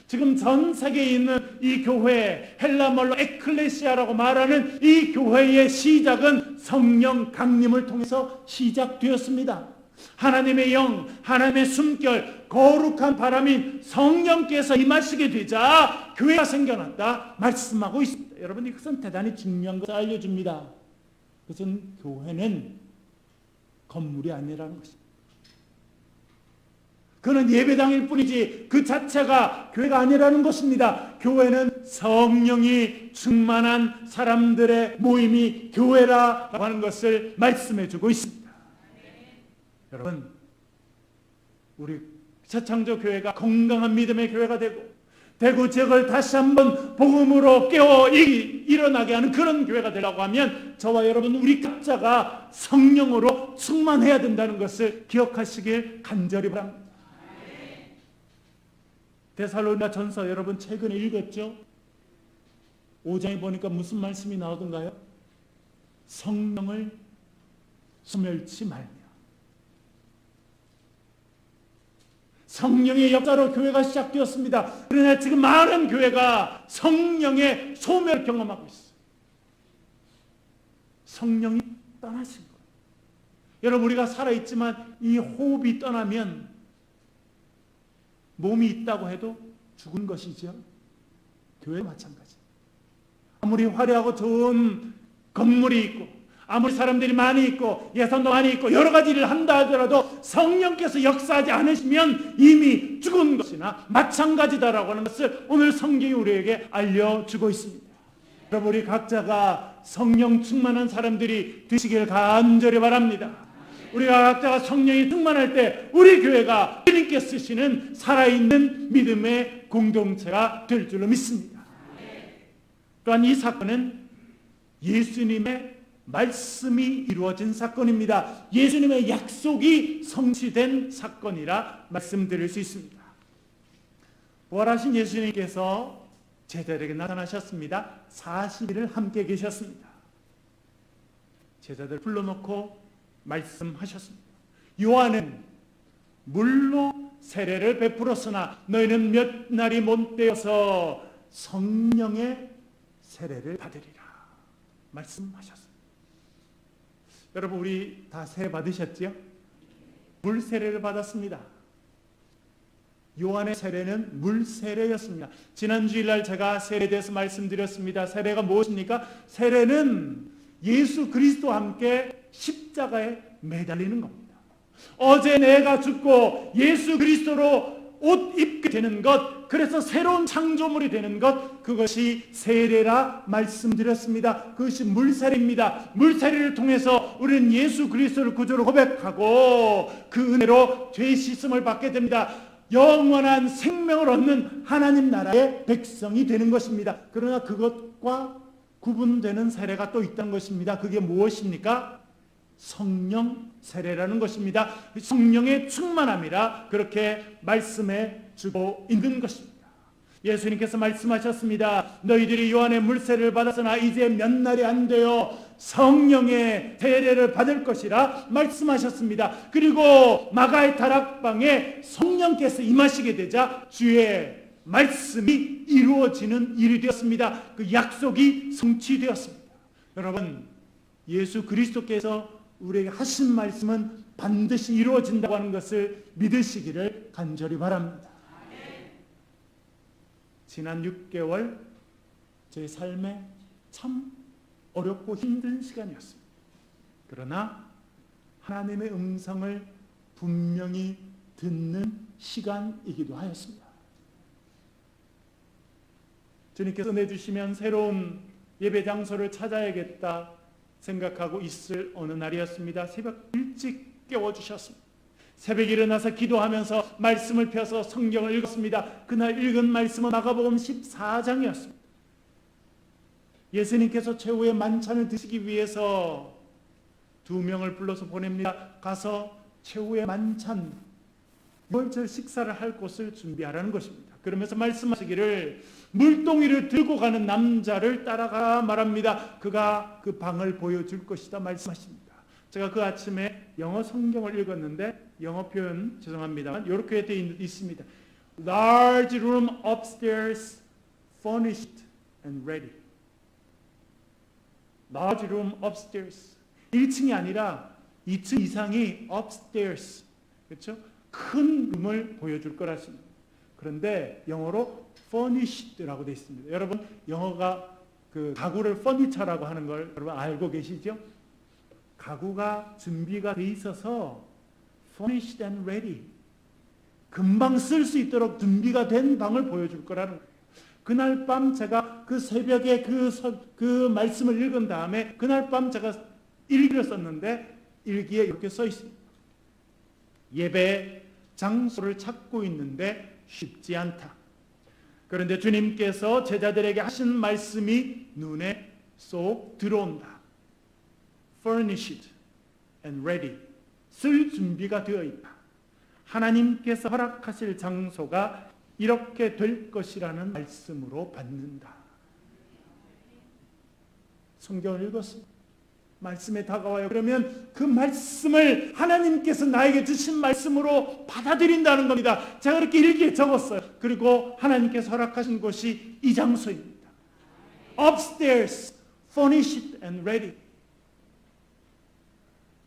지금 전 세계에 있는 이 교회, 헬라말로 에클레시아라고 말하는 이 교회의 시작은 성령 강림을 통해서 시작되었습니다. 하나님의 영, 하나님의 숨결, 거룩한 바람인 성령께서 임하시게 되자 교회가 생겨났다 말씀하고 있습니다. 여러분, 이것은 대단히 중요한 것을 알려줍니다. 그것은 교회는 건물이 아니라는 것입니다. 그는 예배당일 뿐이지 그 자체가 교회가 아니라는 것입니다. 교회는 성령이 충만한 사람들의 모임이 교회라고 하는 것을 말씀해주고 있습니다. 여러분, 우리 새창조교회가 건강한 믿음의 교회가 되고 지역을 다시 한번 복음으로 깨워 일어나게 하는 그런 교회가 되려고 하면 저와 여러분 우리 각자가 성령으로 충만해야 된다는 것을 기억하시길 간절히 바랍니다. 데살로니가 전서 여러분 최근에 읽었죠? 5장에 보니까 무슨 말씀이 나오던가요? 성령을 소멸치 말며. 성령의 역사로 교회가 시작되었습니다. 그러나 지금 많은 교회가 성령의 소멸을 경험하고 있어요. 성령이 떠나신 거예요. 여러분, 우리가 살아있지만 이 호흡이 떠나면 몸이 있다고 해도 죽은 것이죠. 교회도 마찬가지. 아무리 화려하고 좋은 건물이 있고 아무리 사람들이 많이 있고 예산도 많이 있고 여러 가지 일을 한다 하더라도 성령께서 역사하지 않으시면 이미 죽은 것이나 마찬가지다라고 하는 것을 오늘 성경이 우리에게 알려주고 있습니다. 여러분, 우리 각자가 성령 충만한 사람들이 되시길 간절히 바랍니다. 우리가 각자가 성령이 충만할 때 우리 교회가 주님께 쓰시는 살아있는 믿음의 공동체가 될 줄로 믿습니다. 또한 이 사건은 예수님의 말씀이 이루어진 사건입니다. 예수님의 약속이 성취된 사건이라 말씀드릴 수 있습니다. 부활하신 예수님께서 제자들에게 나타나셨습니다. 40일을 함께 계셨습니다. 제자들 불러놓고 말씀하셨습니다. 요한은 물로 세례를 베풀었으나 너희는 몇 날이 못 되어서 성령의 세례를 받으리라 말씀하셨습니다. 여러분, 우리 다 세례 받으셨지요? 물 세례를 받았습니다. 요한의 세례는 물 세례였습니다. 지난 주일날 제가 세례에 대해서 말씀드렸습니다. 세례가 무엇입니까? 세례는 예수 그리스도와 함께 십자가에 매달리는 겁니다. 어제 내가 죽고 예수 그리스도로 옷 입게 되는 것, 그래서 새로운 창조물이 되는 것, 그것이 세례라 말씀드렸습니다. 그것이 물세례입니다. 물세례를 통해서 우리는 예수 그리스도를 구주로 고백하고 그 은혜로 죄 씻음을 받게 됩니다. 영원한 생명을 얻는 하나님 나라의 백성이 되는 것입니다. 그러나 그것과 구분되는 세례가 또 있다는 것입니다. 그게 무엇입니까? 성령 세례라는 것입니다. 성령의 충만함이라 그렇게 말씀해 주고 있는 것입니다. 예수님께서 말씀하셨습니다. 너희들이 요한의 물세례를 받았으나 이제 몇 날이 안 되어 성령의 세례를 받을 것이라 말씀하셨습니다. 그리고 마가의 다락방에 성령께서 임하시게 되자 주의 말씀이 이루어지는 일이 되었습니다. 그 약속이 성취되었습니다. 여러분, 예수 그리스도께서 우리에게 하신 말씀은 반드시 이루어진다고 하는 것을 믿으시기를 간절히 바랍니다. 지난 6개월 제 삶에 참 어렵고 힘든 시간이었습니다. 그러나 하나님의 음성을 분명히 듣는 시간이기도 하였습니다. 주님께서 내주시면 새로운 예배 장소를 찾아야겠다 생각하고 있을 어느 날이었습니다. 새벽 일찍 깨워주셨습니다. 새벽에 일어나서 기도하면서 말씀을 펴서 성경을 읽었습니다. 그날 읽은 말씀은 마가복음 14장이었습니다. 예수님께서 최후의 만찬을 드시기 위해서 2명을 불러서 보냅니다. 가서 최후의 만찬, 유월절 식사를 할 곳을 준비하라는 것입니다. 그러면서 말씀하시기를 물동이를 들고 가는 남자를 따라가 말합니다. 그가 그 방을 보여줄 것이다 말씀하십니다. 제가 그 아침에 영어 성경을 읽었는데 영어 표현 죄송합니다만 이렇게 되어 있습니다. Large room upstairs furnished and ready. Large room upstairs. 1층이 아니라 2층 이상이 upstairs. 그렇죠? 큰 룸을 보여줄 거라십니다. 그런데 영어로 furnished라고 되어 있습니다. 여러분, 영어가 그 가구를 furniture라고 하는 걸 여러분 알고 계시죠? 가구가 준비가 돼 있어서 furnished and ready. 금방 쓸 수 있도록 준비가 된 방을 보여줄 거라는 거예요. 그날 밤 제가 그 새벽에 그 말씀을 읽은 다음에 그날 밤 제가 일기를 썼는데 일기에 이렇게 써 있습니다. 예배 장소를 찾고 있는데 쉽지 않다. 그런데 주님께서 제자들에게 하신 말씀이 눈에 쏙 들어온다. Furnished and ready. 쓸 준비가 되어 있다. 하나님께서 허락하실 장소가 이렇게 될 것이라는 말씀으로 받는다. 성경을 읽었습니다. 말씀에 다가와요. 그러면 그 말씀을 하나님께서 나에게 주신 말씀으로 받아들인다는 겁니다. 제가 그렇게 일기에 적었어요. 그리고 하나님께서 허락하신 곳이 이 장소입니다. Upstairs, furnished and ready.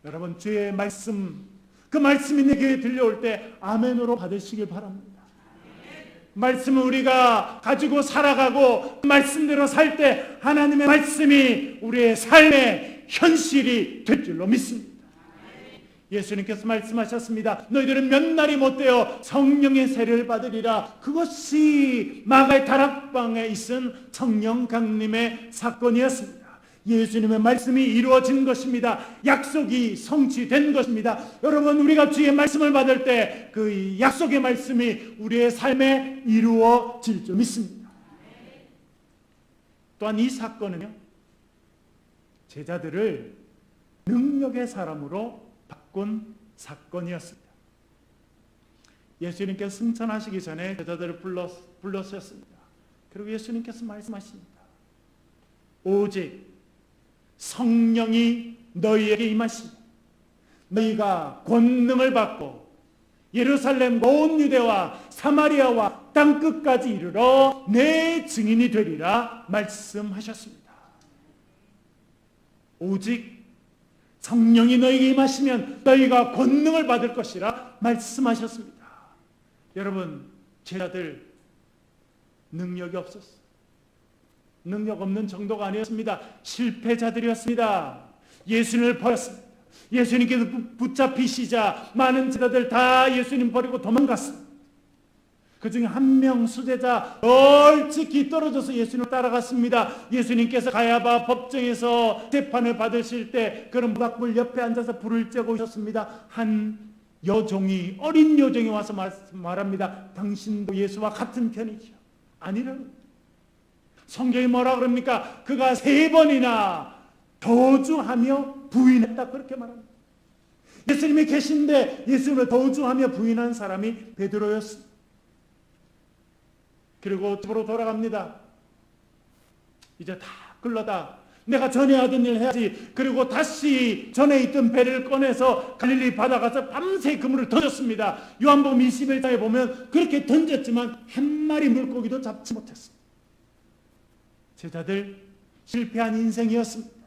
여러분, 주의 말씀, 그 말씀이 내게 들려올 때 아멘으로 받으시길 바랍니다. 말씀을 우리가 가지고 살아가고 말씀대로 살 때 하나님의 말씀이 우리의 삶의 현실이 될 줄로 믿습니다. 예수님께서 말씀하셨습니다. 너희들은 몇 날이 못되어 성령의 세례를 받으리라. 그것이 마가의 다락방에 있은 성령 강림의 사건이었습니다. 예수님의 말씀이 이루어진 것입니다. 약속이 성취된 것입니다. 여러분, 우리가 주의 말씀을 받을 때 그 약속의 말씀이 우리의 삶에 이루어질 줄 믿습니다. 또한 이 사건은요, 제자들을 능력의 사람으로 바꾼 사건이었습니다. 예수님께서 승천하시기 전에 제자들을 불러셨습니다. 그리고 예수님께서 말씀하십니다. 오직 성령이 너희에게 임하시니 너희가 권능을 받고 예루살렘 온 유대와 사마리아와 땅끝까지 이르러 내 증인이 되리라 말씀하셨습니다. 오직 성령이 너에게 임하시면 너희가 권능을 받을 것이라 말씀하셨습니다. 여러분, 제자들 능력이 없었어요. 능력 없는 정도가 아니었습니다. 실패자들이었습니다. 예수님을 버렸습니다. 예수님께서 붙잡히시자 많은 제자들 다 예수님 버리고 도망갔습니다. 그 중에 한 명 수제자 멀찍이 떨어져서 예수님을 따라갔습니다. 예수님께서 가야바 법정에서 재판을 받으실 때 그런 모닥불 옆에 앉아서 불을 쬐고 있었습니다. 한 여종이, 어린 여종이 와서 말합니다. 당신도 예수와 같은 편이죠. 아니라는. 성경이 뭐라 그럽니까? 그가 3번이나 도주하며 부인했다, 그렇게 말합니다. 예수님이 계신데 예수님을 도주하며 부인한 사람이 베드로였습니다. 그리고 집으로 돌아갑니다. 이제 다 끌러다 내가 전에 하던 일 해야지. 그리고 다시 전에 있던 배를 꺼내서 갈릴리 바다 가서 밤새 그물을 던졌습니다. 요한복음 21장에 보면 그렇게 던졌지만 한 마리 물고기도 잡지 못했습니다. 제자들 실패한 인생이었습니다.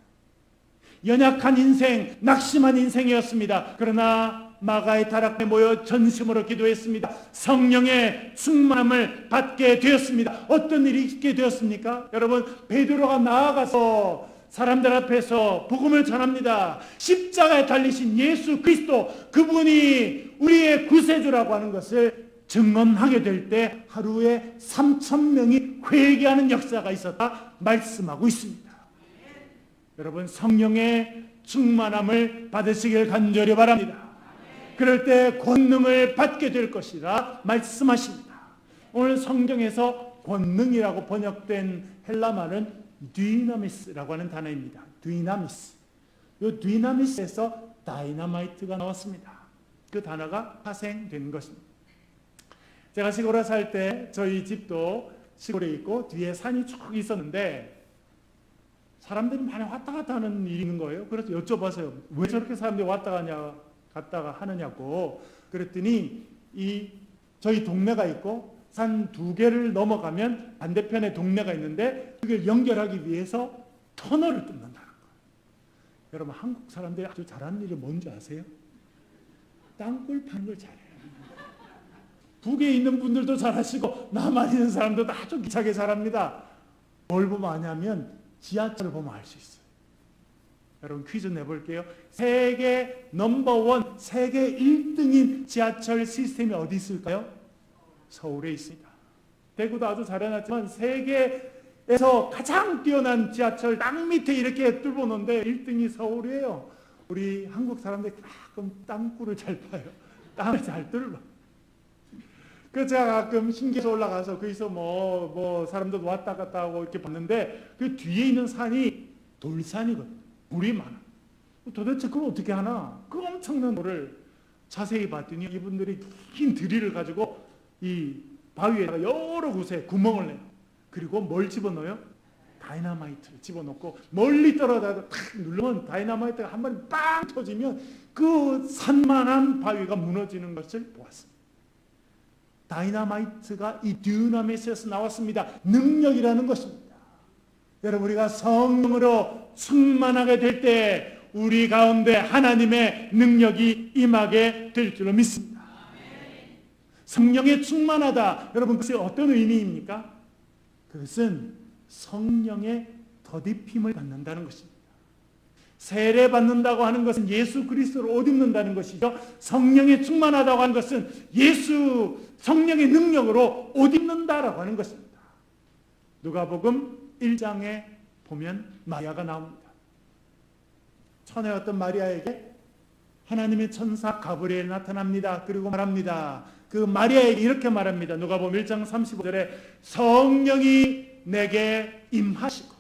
연약한 인생, 낙심한 인생이었습니다. 그러나 마가의 다락에 모여 전심으로 기도했습니다. 성령의 충만함을 받게 되었습니다. 어떤 일이 있게 되었습니까? 여러분, 베드로가 나아가서 사람들 앞에서 복음을 전합니다. 십자가에 달리신 예수 그리스도, 그분이 우리의 구세주라고 하는 것을 증언하게 될 때 하루에 3,000명이 회개하는 역사가 있었다 말씀하고 있습니다. 여러분, 성령의 충만함을 받으시길 간절히 바랍니다. 그럴 때 권능을 받게 될 것이라 말씀하십니다. 오늘 성경에서 권능이라고 번역된 헬라말은 dynamis라고 하는 단어입니다. dynamis. 이 dynamis에서 다이너마이트가 나왔습니다. 그 단어가 파생된 것입니다. 제가 시골에 살 때 저희 집도 시골에 있고 뒤에 산이 쭉 있었는데 사람들이 많이 왔다 갔다 하는 일이 있는 거예요. 그래서 여쭤봐서요. 왜 저렇게 사람들이 왔다 갔다가 하느냐고. 그랬더니 저희 동네가 있고 산 2개를 넘어가면 반대편에 동네가 있는데 그걸 연결하기 위해서 터널을 뚫는다는 거예요. 여러분, 한국 사람들이 아주 잘하는 일이 뭔지 아세요? 땅굴 파는 걸 잘해요. 북에 있는 분들도 잘하시고 남한 있는 사람도 아주 기차게 잘합니다. 뭘 보면 아냐면 지하철을 보면 알 수 있어요. 여러분, 퀴즈 내볼게요. 세계 넘버원, 세계 1등인 지하철 시스템이 어디 있을까요? 서울에 있습니다. 대구도 아주 잘해놨지만 세계에서 가장 뛰어난 지하철 땅 밑에 이렇게 뚫어 놓는데 1등이 서울이에요. 우리 한국 사람들이 가끔 땅굴을 잘 파요. 땅을 잘 뚫어. 그 제가 가끔 신기해서 올라가서 거기서 뭐 사람들 왔다 갔다 하고 이렇게 봤는데 그 뒤에 있는 산이 돌산이거든요. 물이 많아. 도대체 그걸 어떻게 하나? 그 엄청난 돌을 자세히 봤더니 이분들이 긴 드릴을 가지고 이 바위에다가 여러 곳에 구멍을 내요. 그리고 뭘 집어넣어요? 다이너마이트를 집어넣고 멀리 떨어져서 탁 누르면 다이너마이트가 한 번에 빵 터지면 그 산만한 바위가 무너지는 것을 보았습니다. 다이너마이트가 이 dynamis에서 나왔습니다. 능력이라는 것입니다. 여러분, 우리가 성령으로 충만하게 될 때 우리 가운데 하나님의 능력이 임하게 될 줄로 믿습니다. 성령에 충만하다. 여러분, 그것이 어떤 의미입니까? 그것은 성령의 덧입힘을 받는다는 것입니다. 세례 받는다고 하는 것은 예수 그리스도를 옷 입는다는 것이죠. 성령에 충만하다고 하는 것은 성령의 능력으로 옷 입는다라고 하는 것입니다. 누가복음 1장에 보면 마리아가 나옵니다. 처녀였던 마리아에게 하나님의 천사 가브리엘이 나타납니다. 그리고 말합니다. 그 마리아에게 이렇게 말합니다. 누가복음 1장 35절에 성령이 내게 임하시고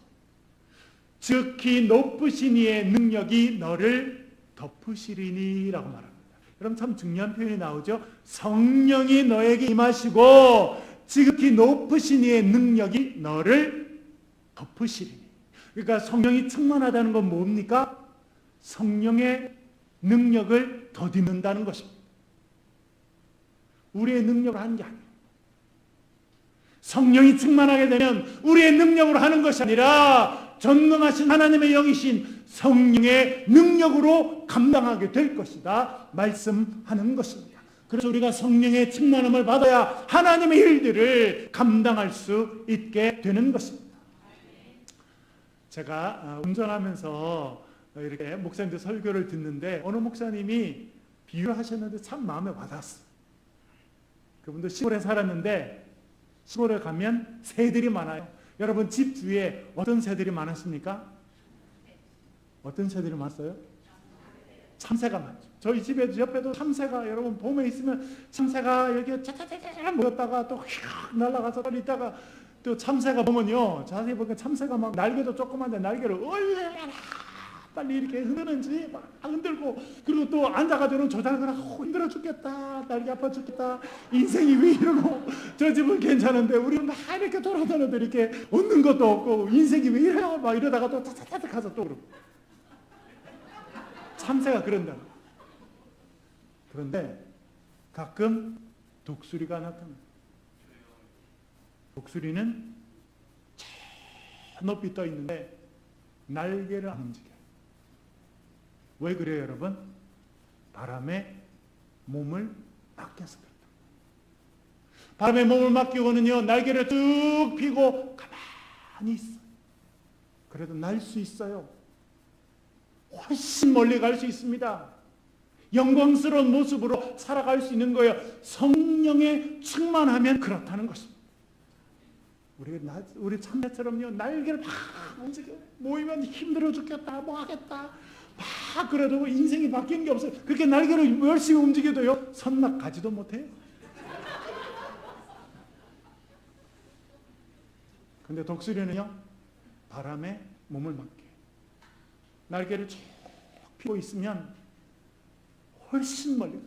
즉히 높으신 이의 능력이 너를 덮으시리니 라고 말합니다. 그럼 참 중요한 표현이 나오죠. 성령이 너에게 임하시고 지극히 높으신 이의 능력이 너를 덮으시리니. 그러니까 성령이 충만하다는 건 뭡니까? 성령의 능력을 덧입는다는 것입니다. 우리의 능력으로 하는 게 아니에요. 성령이 충만하게 되면 우리의 능력으로 하는 것이 아니라 전능하신 하나님의 영이신 성령의 능력으로 감당하게 될 것이다 말씀하는 것입니다. 그래서 우리가 성령의 충만함을 받아야 하나님의 일들을 감당할 수 있게 되는 것입니다. 제가 운전하면서 이렇게 목사님들 설교를 듣는데 어느 목사님이 비유를 하셨는데 참 마음에 와닿았어요. 그분도 시골에 살았는데 시골에 가면 새들이 많아요. 여러분 집 주위에 어떤 새들이 많았습니까? 어떤 새들이 많았어요? 참새가 많죠. 저희 집에 옆에도 참새가 여러분 봄에 있으면 참새가 이렇게 차차차차 모였다가 또 휙 날아가서 있다가 또 참새가 보면요 자세히 보니까 참새가 막 날개도 조그만데 날개를 얼려라 빨리 이렇게 흔드는지 막 흔들고 그리고 또 앉아가지고는 조작을 하고 힘들어 죽겠다 날개 아파 죽겠다 인생이 왜 이러고 저 집은 괜찮은데 우리는 막 이렇게 돌아다녀도 이렇게 얻는 것도 없고 인생이 왜 이래요 막 이러다가 또 차차차차 가서 또 그러고 참새가 그런다. 그런데 가끔 독수리가 나타납니다. 독수리는 저 높이 떠 있는데 날개를 안 움직여요. 왜 그래요, 여러분? 바람에 몸을 맡겨서 그렇다. 바람에 몸을 맡기고는요, 날개를 쭉 펴고 가만히 있어요. 그래도 날 수 있어요. 훨씬 멀리 갈 수 있습니다. 영광스러운 모습으로 살아갈 수 있는 거예요. 성령에 충만하면 그렇다는 것입니다. 우리 참새처럼요 날개를 막 움직여 모이면 힘들어 죽겠다 뭐 하겠다 막 그래도 인생이 바뀐 게 없어요. 그렇게 날개를 열심히 움직여도요 선막 가지도 못해요. 근데 독수리는요 바람에 몸을 맡겨 날개를 쭉 펴고 있으면 훨씬 멀리 가요.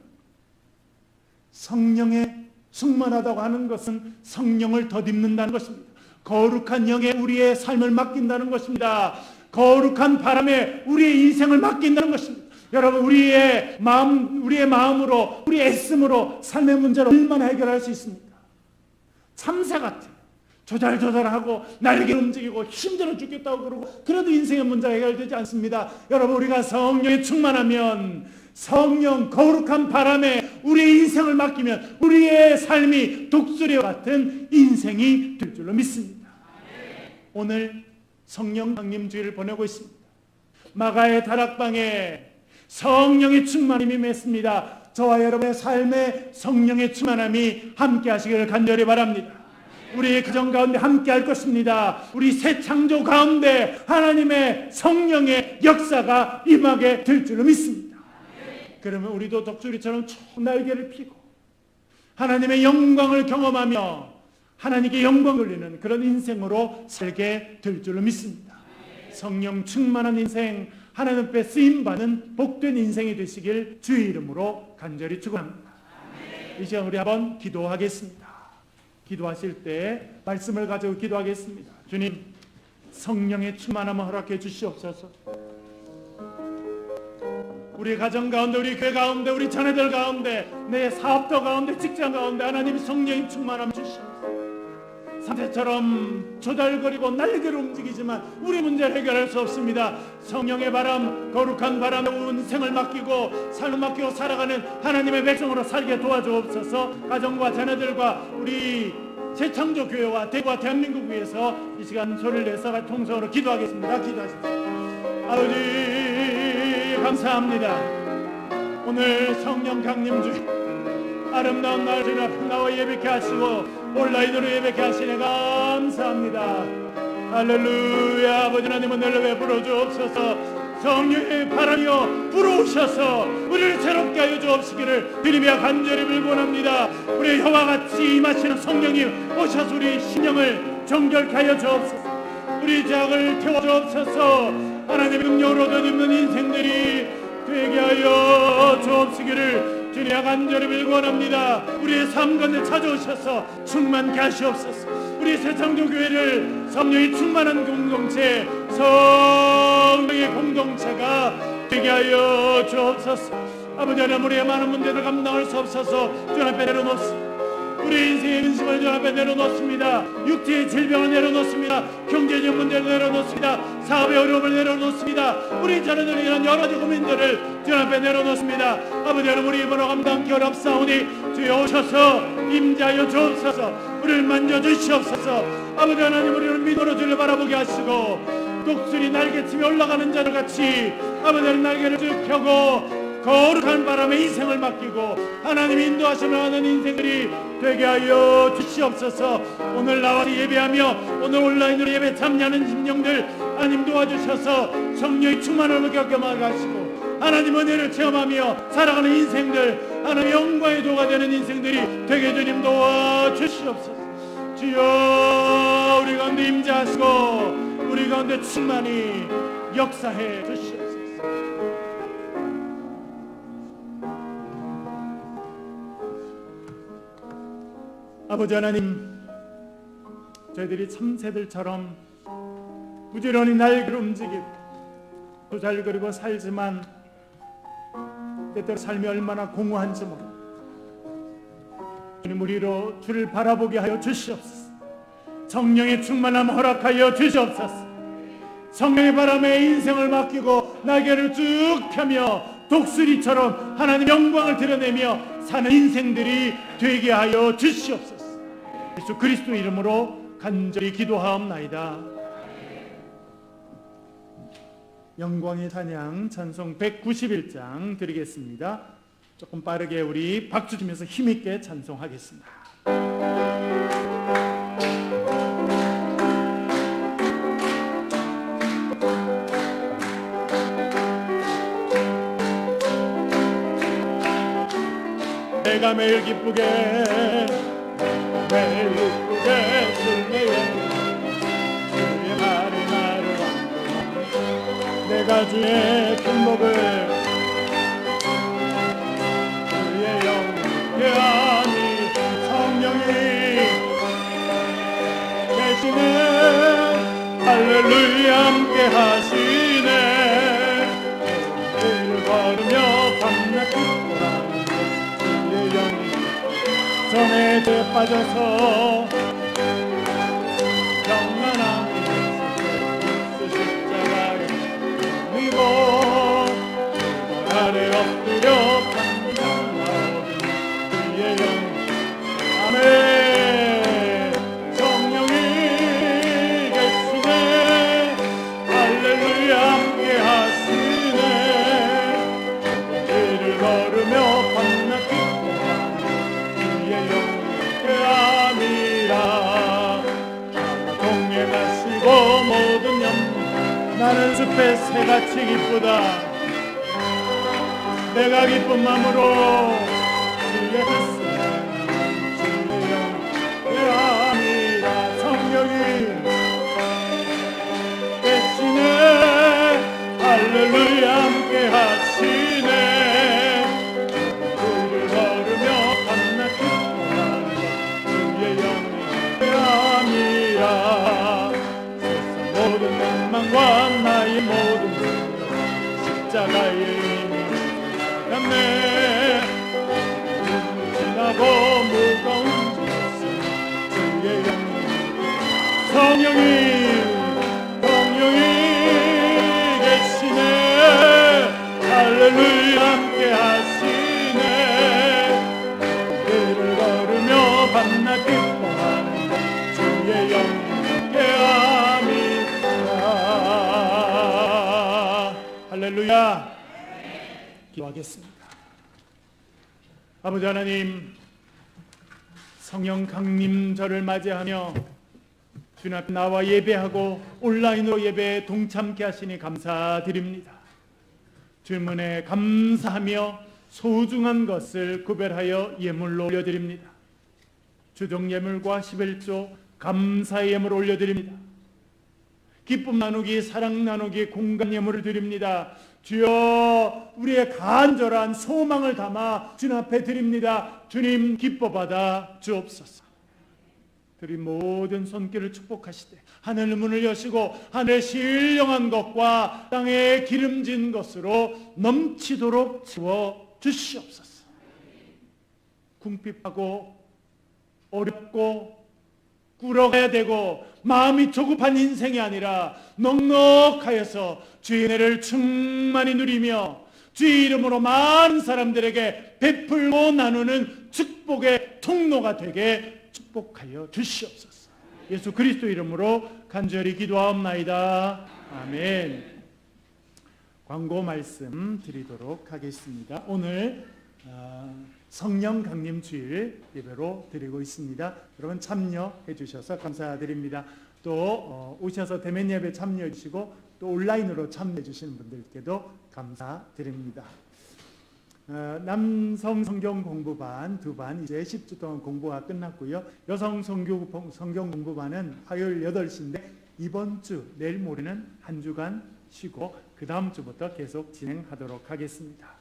성령에 충만하다고 하는 것은 성령을 덧입는다는 것입니다. 거룩한 영에 우리의 삶을 맡긴다는 것입니다. 거룩한 바람에 우리의 인생을 맡긴다는 것입니다. 여러분 우리의 마음으로 우리의 애씀으로 삶의 문제를 얼마나 해결할 수 있습니까? 참새 같아요. 조잘조잘하고 날개 움직이고 힘들어 죽겠다고 그러고 그래도 인생의 문제가 해결되지 않습니다. 여러분 우리가 성령에 충만하면 성령 거룩한 바람에 우리의 인생을 맡기면 우리의 삶이 독수리와 같은 인생이 될 줄로 믿습니다. 오늘 성령 강림주의를 보내고 있습니다. 마가의 다락방에 성령의 충만함이 임했습니다. 저와 여러분의 삶에 성령의 충만함이 함께 하시기를 간절히 바랍니다. 우리의 가정 가운데 함께 할 것입니다. 우리 새 창조 가운데 하나님의 성령의 역사가 임하게 될 줄로 믿습니다. 그러면 우리도 독수리처럼 쭉 날개를 펴고 하나님의 영광을 경험하며 하나님께 영광 돌리는 그런 인생으로 살게 될 줄로 믿습니다. 성령 충만한 인생, 하나님 앞에 쓰임받는 복된 인생이 되시길 주의 이름으로 간절히 축원합니다. 이 시간 우리 한번 기도하겠습니다. 기도하실 때 말씀을 가지고 기도하겠습니다. 주님, 성령의 충만함을 허락해 주시옵소서. 우리 가정 가운데, 우리 교회 가운데, 우리 자녀들 가운데, 내 사업도 가운데, 직장 가운데 하나님이 성령의 충만함 주시옵소서. 삼태처럼 조달거리고 날개를 움직이지만 우리 문제를 해결할 수 없습니다. 성령의 바람, 거룩한 바람에 인생을 맡기고 삶을 맡기고 살아가는 하나님의 백성으로 살게 도와주옵소서. 가정과 자녀들과 우리 새창조 교회와 대구와 대한민국 위해서 이 시간 소리를 내서 통성으로 기도하겠습니다. 기도하십시오. 아버지 감사합니다. 오늘 성령 강림주의 아름다운 날 주님 앞에 나와 예배케 하시고 온라인으로 예배케 하시네 감사합니다. 할렐루야. 아버지 하나님은 늘 베풀어 주옵소서. 성령의 바람이여 불어오셔서 우리를 새롭게 하여 주옵시기를 주님이여 간절히 빌곤합니다. 우리 혀와 같이 임하시는 성령님 오셔서 우리 신령을 정결케 하여 주옵소서. 우리 죄악을 태워 주옵소서. 하나님의 능력으로 덧입는 인생들이 되게 하여 주옵시기를 주님 간절히 빌곤합니다. 우리의 삶 가운데 찾아오셔서 충만케 하시옵소서. 우리 새창조교회를 성령이 충만한 공동체, 성령의 공동체가 되게 하여 주옵소서. 아버지 하나님, 우리의 많은 문제를 감당할 수 없어서 주 앞에 내려놓습니다. 우리 인생의 근심을 주 앞에 내려놓습니다. 육체의 질병을 내려놓습니다. 경제적 문제를 내려놓습니다. 사업의 어려움을 내려놓습니다. 우리 자녀들을 위한 여러 가지 고민들을 주 앞에 내려놓습니다. 아버지 하나님, 우리 입으로 감당하기 어렵사오니 주여 오셔서 임자여 주옵소서. 우리를 만져주시옵소서. 아버지 하나님, 우리를 믿음으로 주를 바라보게 하시고 독수리 날개치며 올라가는 자들 같이 아버지 하나님 날개를 쭉 펴고 거룩한 바람에 인생을 맡기고 하나님 인도하시며 하는 인생들이 되게 하여 주시옵소서. 오늘 나와서 예배하며 오늘 온라인으로 예배 참여하는 심령들 하나님 도와주셔서 성령의 충만함을 겪어만 가시고 하나님 은혜를 체험하며 살아가는 인생들 하나님 영광의 도가 되는 인생들이 되게 주님 도와주시옵소서. 주여 우리 가운데 임재하시고 우리 가운데 충만히 역사해 주시옵소서. 아버지 하나님, 저희들이 참새들처럼 부지런히 날개를 움직이고 도잘거리고 살지만 때때로 삶이 얼마나 공허한지 모릅니다. 주님, 우리로 주를 바라보게 하여 주시옵소서. 성령의 충만함 허락하여 주시옵소서. 성령의 바람에 인생을 맡기고 날개를 쭉 펴며 독수리처럼 하나님 영광을 드러내며 사는 인생들이 되게 하여 주시옵소서. 예수 그리스도 이름으로 간절히 기도하옵나이다. 영광의 찬양 찬송 191장 드리겠습니다. 조금 빠르게 우리 박수 주면서 힘있게 찬송하겠습니다. 내가 매일 기쁘게 술래요 주의 말이 나를 왕도하니 내가 주의 길목을 주의 영광에 하니 성령이 계시네 할렐루야 함께 하시네 길을 걸으며 밤낮 기뻐하니 주의 영광 전에 죄 빠져서 평안한 그 십자가에 믿고 아래 엎드려 감사하오니 그의 영 아멘. 성령이 계시네 할렐루야 함께 하시네 길을 걸으며 밤낮 모든 영 나는 숲의 새같이 기쁘다. 내가 기쁜 마음으로 주의 뱃속에 주의 영광에 함이라. 성령이 계시네 할렐루야 함께 하시네 길을 걸으며 밤낮 기뻐하는 주의 영광에 함이라. 모든 맹망과 나의 모든 십자가의 의미 갔네. 지나고 무거운 짐 주의 영광 성령이 계시네 할렐루야 함께 하시네 길을 걸으며 밤낮 기뻐하는 주의 영광 할렐루야. 기도하겠습니다. 아버지 하나님, 성령 강림 저를 맞이하며 주님 앞에 나와 예배하고 온라인으로 예배에 동참케 하시니 감사드립니다. 주님 은혜에 감사하며 소중한 것을 구별하여 예물로 올려드립니다. 주정 예물과 11조 감사의 예물 올려드립니다. 기쁨 나누기, 사랑 나누기, 공간 예물을 드립니다. 주여, 우리의 간절한 소망을 담아 주님 앞에 드립니다. 주님 기뻐 받아 주옵소서. 드린 모든 손길을 축복하시되 하늘 문을 여시고 하늘의 신령한 것과 땅에 기름진 것으로 넘치도록 채워 주시옵소서. 궁핍하고 어렵고 꿇어가야 되고 마음이 조급한 인생이 아니라 넉넉하여서 주의 은혜를 충만히 누리며 주의 이름으로 많은 사람들에게 베풀고 나누는 축복의 통로가 되게 축복하여 주시옵소서. 예수 그리스도 이름으로 간절히 기도하옵나이다. 아멘. 광고 말씀 드리도록 하겠습니다. 오늘 성령 강림 주일 예배로 드리고 있습니다. 여러분 참여해 주셔서 감사드립니다. 또 오셔서 대면 예배 참여해 주시고 또 온라인으로 참여해 주시는 분들께도 감사드립니다. 남성 성경 공부반 2반 이제 10주 동안 공부가 끝났고요. 여성 성경 공부반은 화요일 8시인데 이번 주 내일 모레는 한 주간 쉬고 그 다음 주부터 계속 진행하도록 하겠습니다.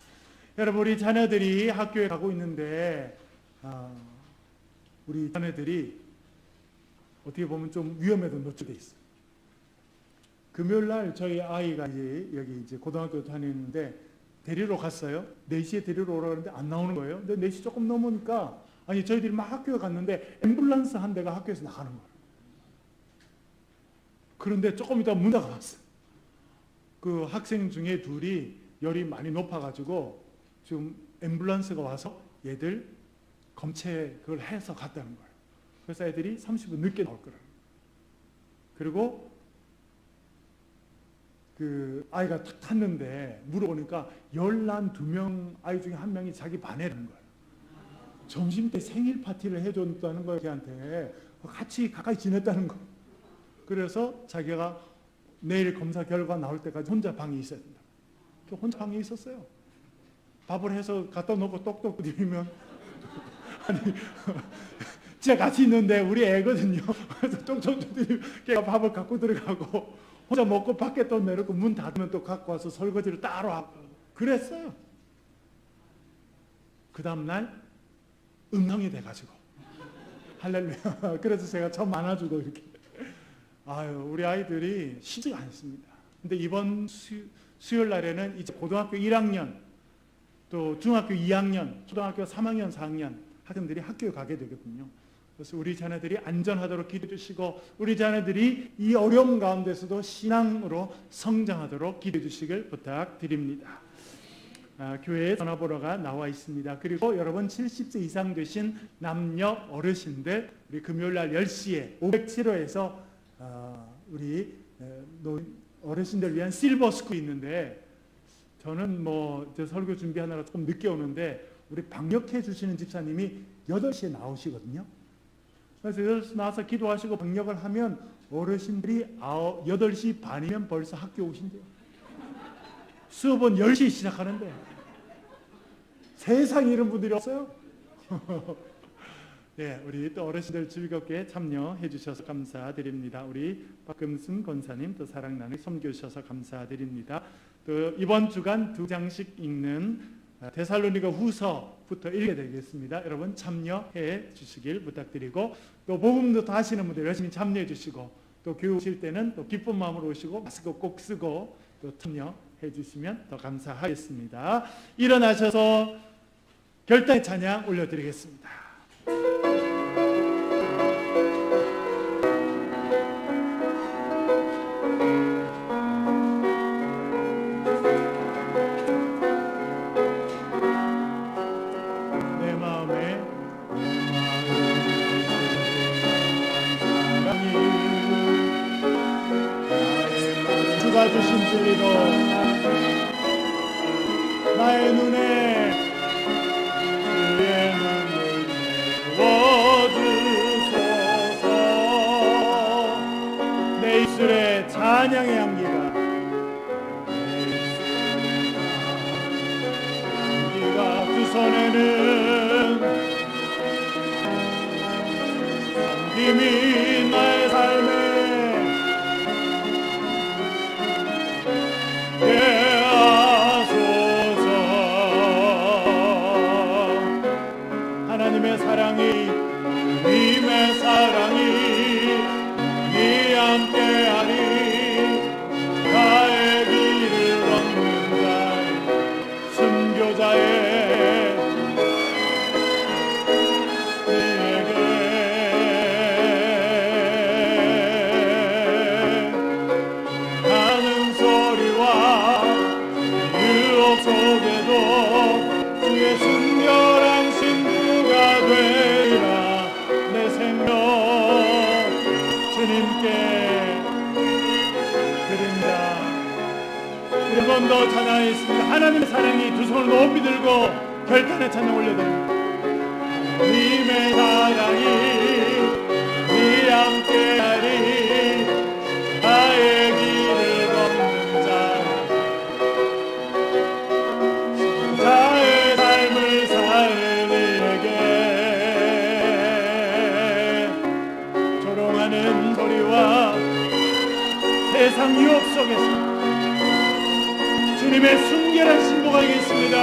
여러분 우리 자녀들이 학교에 가고 있는데 우리 자녀들이 어떻게 보면 좀 위험에도 노출돼 있어요. 금요일 날 저희 아이가 여기 이제 고등학교 다니는데 데리러 갔어요. 4시에 데리러 오라고 하는데 안 나오는 거예요. 근데 4시 조금 넘으니까 저희들이 막 학교에 갔는데 앰뷸런스 한 대가 학교에서 나가는 거예요. 그런데 조금 있다 문 닫아봤어요. 그 학생 중에 둘이 열이 많이 높아가지고 지금 앰뷸런스가 와서 얘들 검체 그걸 해서 갔다는 거예요. 그래서 애들이 30분 늦게 나올 거라고. 그리고 그 아이가 탁 탔는데 물어보니까 12명 아이 중에 한 명이 자기 반애라는 거예요. 점심 때 생일 파티를 해줬다는 거예요. 걔한테 같이 가까이 지냈다는 거예요. 그래서 자기가 내일 검사 결과 나올 때까지 혼자 방에 있어야 된다. 혼자 방에 있었어요. 밥을 해서 갖다 놓고 똑똑 드리면 아니 제가 같이 있는데 우리 애거든요. 그래서 똑똑 드리면 걔가 밥을 갖고 들어가고 혼자 먹고 밖에 또 내놓고 문 닫으면 또 갖고 와서 설거지를 따로 하고 그랬어요. 그 다음날 음성이 돼가지고 할렐루야. 그래서 제가 처음 안아주고 이렇게 우리 아이들이 쉽지가 않습니다. 근데 이번 수요일 날에는 이제 고등학교 1학년 또 중학교 2학년 초등학교 3학년 4학년 학생들이 학교에 가게 되거든요. 그래서 우리 자녀들이 안전하도록 기도해 주시고 우리 자녀들이 이 어려움 가운데서도 신앙으로 성장하도록 기도해 주시길 부탁드립니다. 교회에 전화번호가 나와 있습니다. 그리고 여러분 70세 이상 되신 남녀 어르신들 우리 금요일날 10시에 507호에서 우리 어르신들 위한 실버 스쿨이 있는데 저는 저 설교 준비하느라 조금 늦게 오는데 우리 방역해 주시는 집사님이 8시에 나오시거든요. 그래서 8시 나와서 기도하시고 방역을 하면 어르신들이 8시 반이면 벌써 학교 오신대요. 수업은 10시에 시작하는데 세상에 이런 분들이 없어요. 네, 우리 또 어르신들 즐겁게 참여해 주셔서 감사드립니다. 우리 박금순 권사님 또 사랑나누기 섬겨 주셔서 감사드립니다. 또 이번 주간 2장씩 읽는 데살로니가 후서부터 읽게 되겠습니다. 여러분 참여해 주시길 부탁드리고 또 복음도 더 하시는 분들 열심히 참여해 주시고 또 교회 오실 때는 또 기쁜 마음으로 오시고 마스크 꼭 쓰고 또 참여해 주시면 더 감사하겠습니다. 일어나셔서 결단의 찬양 올려드리겠습니다. 주가 주신 진리로 나의 눈에 주의 눈을 부어주소서. 내 입술에 찬양의 향기가 두 손에는 섬김이 나의 삶에 하나님의 사랑이 주님의 사랑이 네 함께하니 나의 길을 얻는 자의 순교자의 주님께 드립니다. 우리 한 번 더 찬양하겠습니다. 하나님의 사랑이 두 손을 높이 들고 결단의 찬양 올려드립니다. 하나님의 사랑이 네 함께하리 나의 길을 걷는 자의 삶을 사는 이에게 조롱하는 소리와 세상 유혹 속에서 주님의 순결한 신부가 되겠습니다.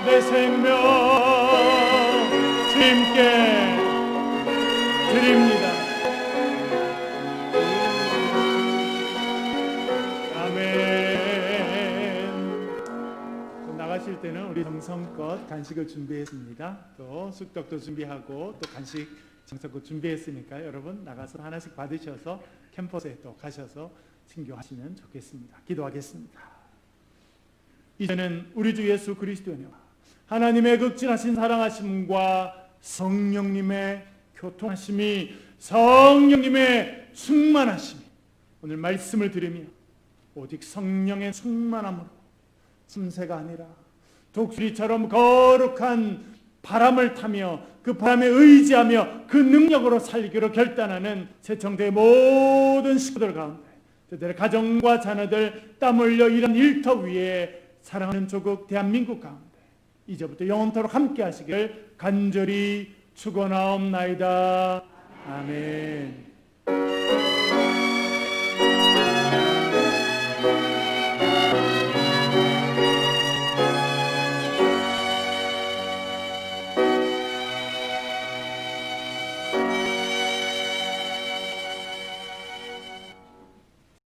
내 생명 주님께 드립니다. 아멘. 또 나가실 때는 우리 정성껏 간식을 준비했습니다. 또 쑥떡도 준비하고 또 간식 정성껏 준비했으니까 여러분 나가서 하나씩 받으셔서 캠퍼스에 또 가셔서 친교하시면 좋겠습니다. 기도하겠습니다. 이제는 우리 주 예수 그리스도의 은혜와 하나님의 극진하신 사랑하심과 성령님의 교통하심이 성령님의 충만하심이 오늘 말씀을 들으며 오직 성령의 충만함으로 숨새가 아니라 독수리처럼 거룩한 바람을 타며 그 바람에 의지하며 그 능력으로 살기로 결단하는 새청대의 모든 식구들 가운데 저들의 가정과 자녀들 땀 흘려 일한 일터 위에 사랑하는 조국 대한민국 가운데 이제부터 영원토록 함께 하시길 간절히 축원하옵나이다. 아멘.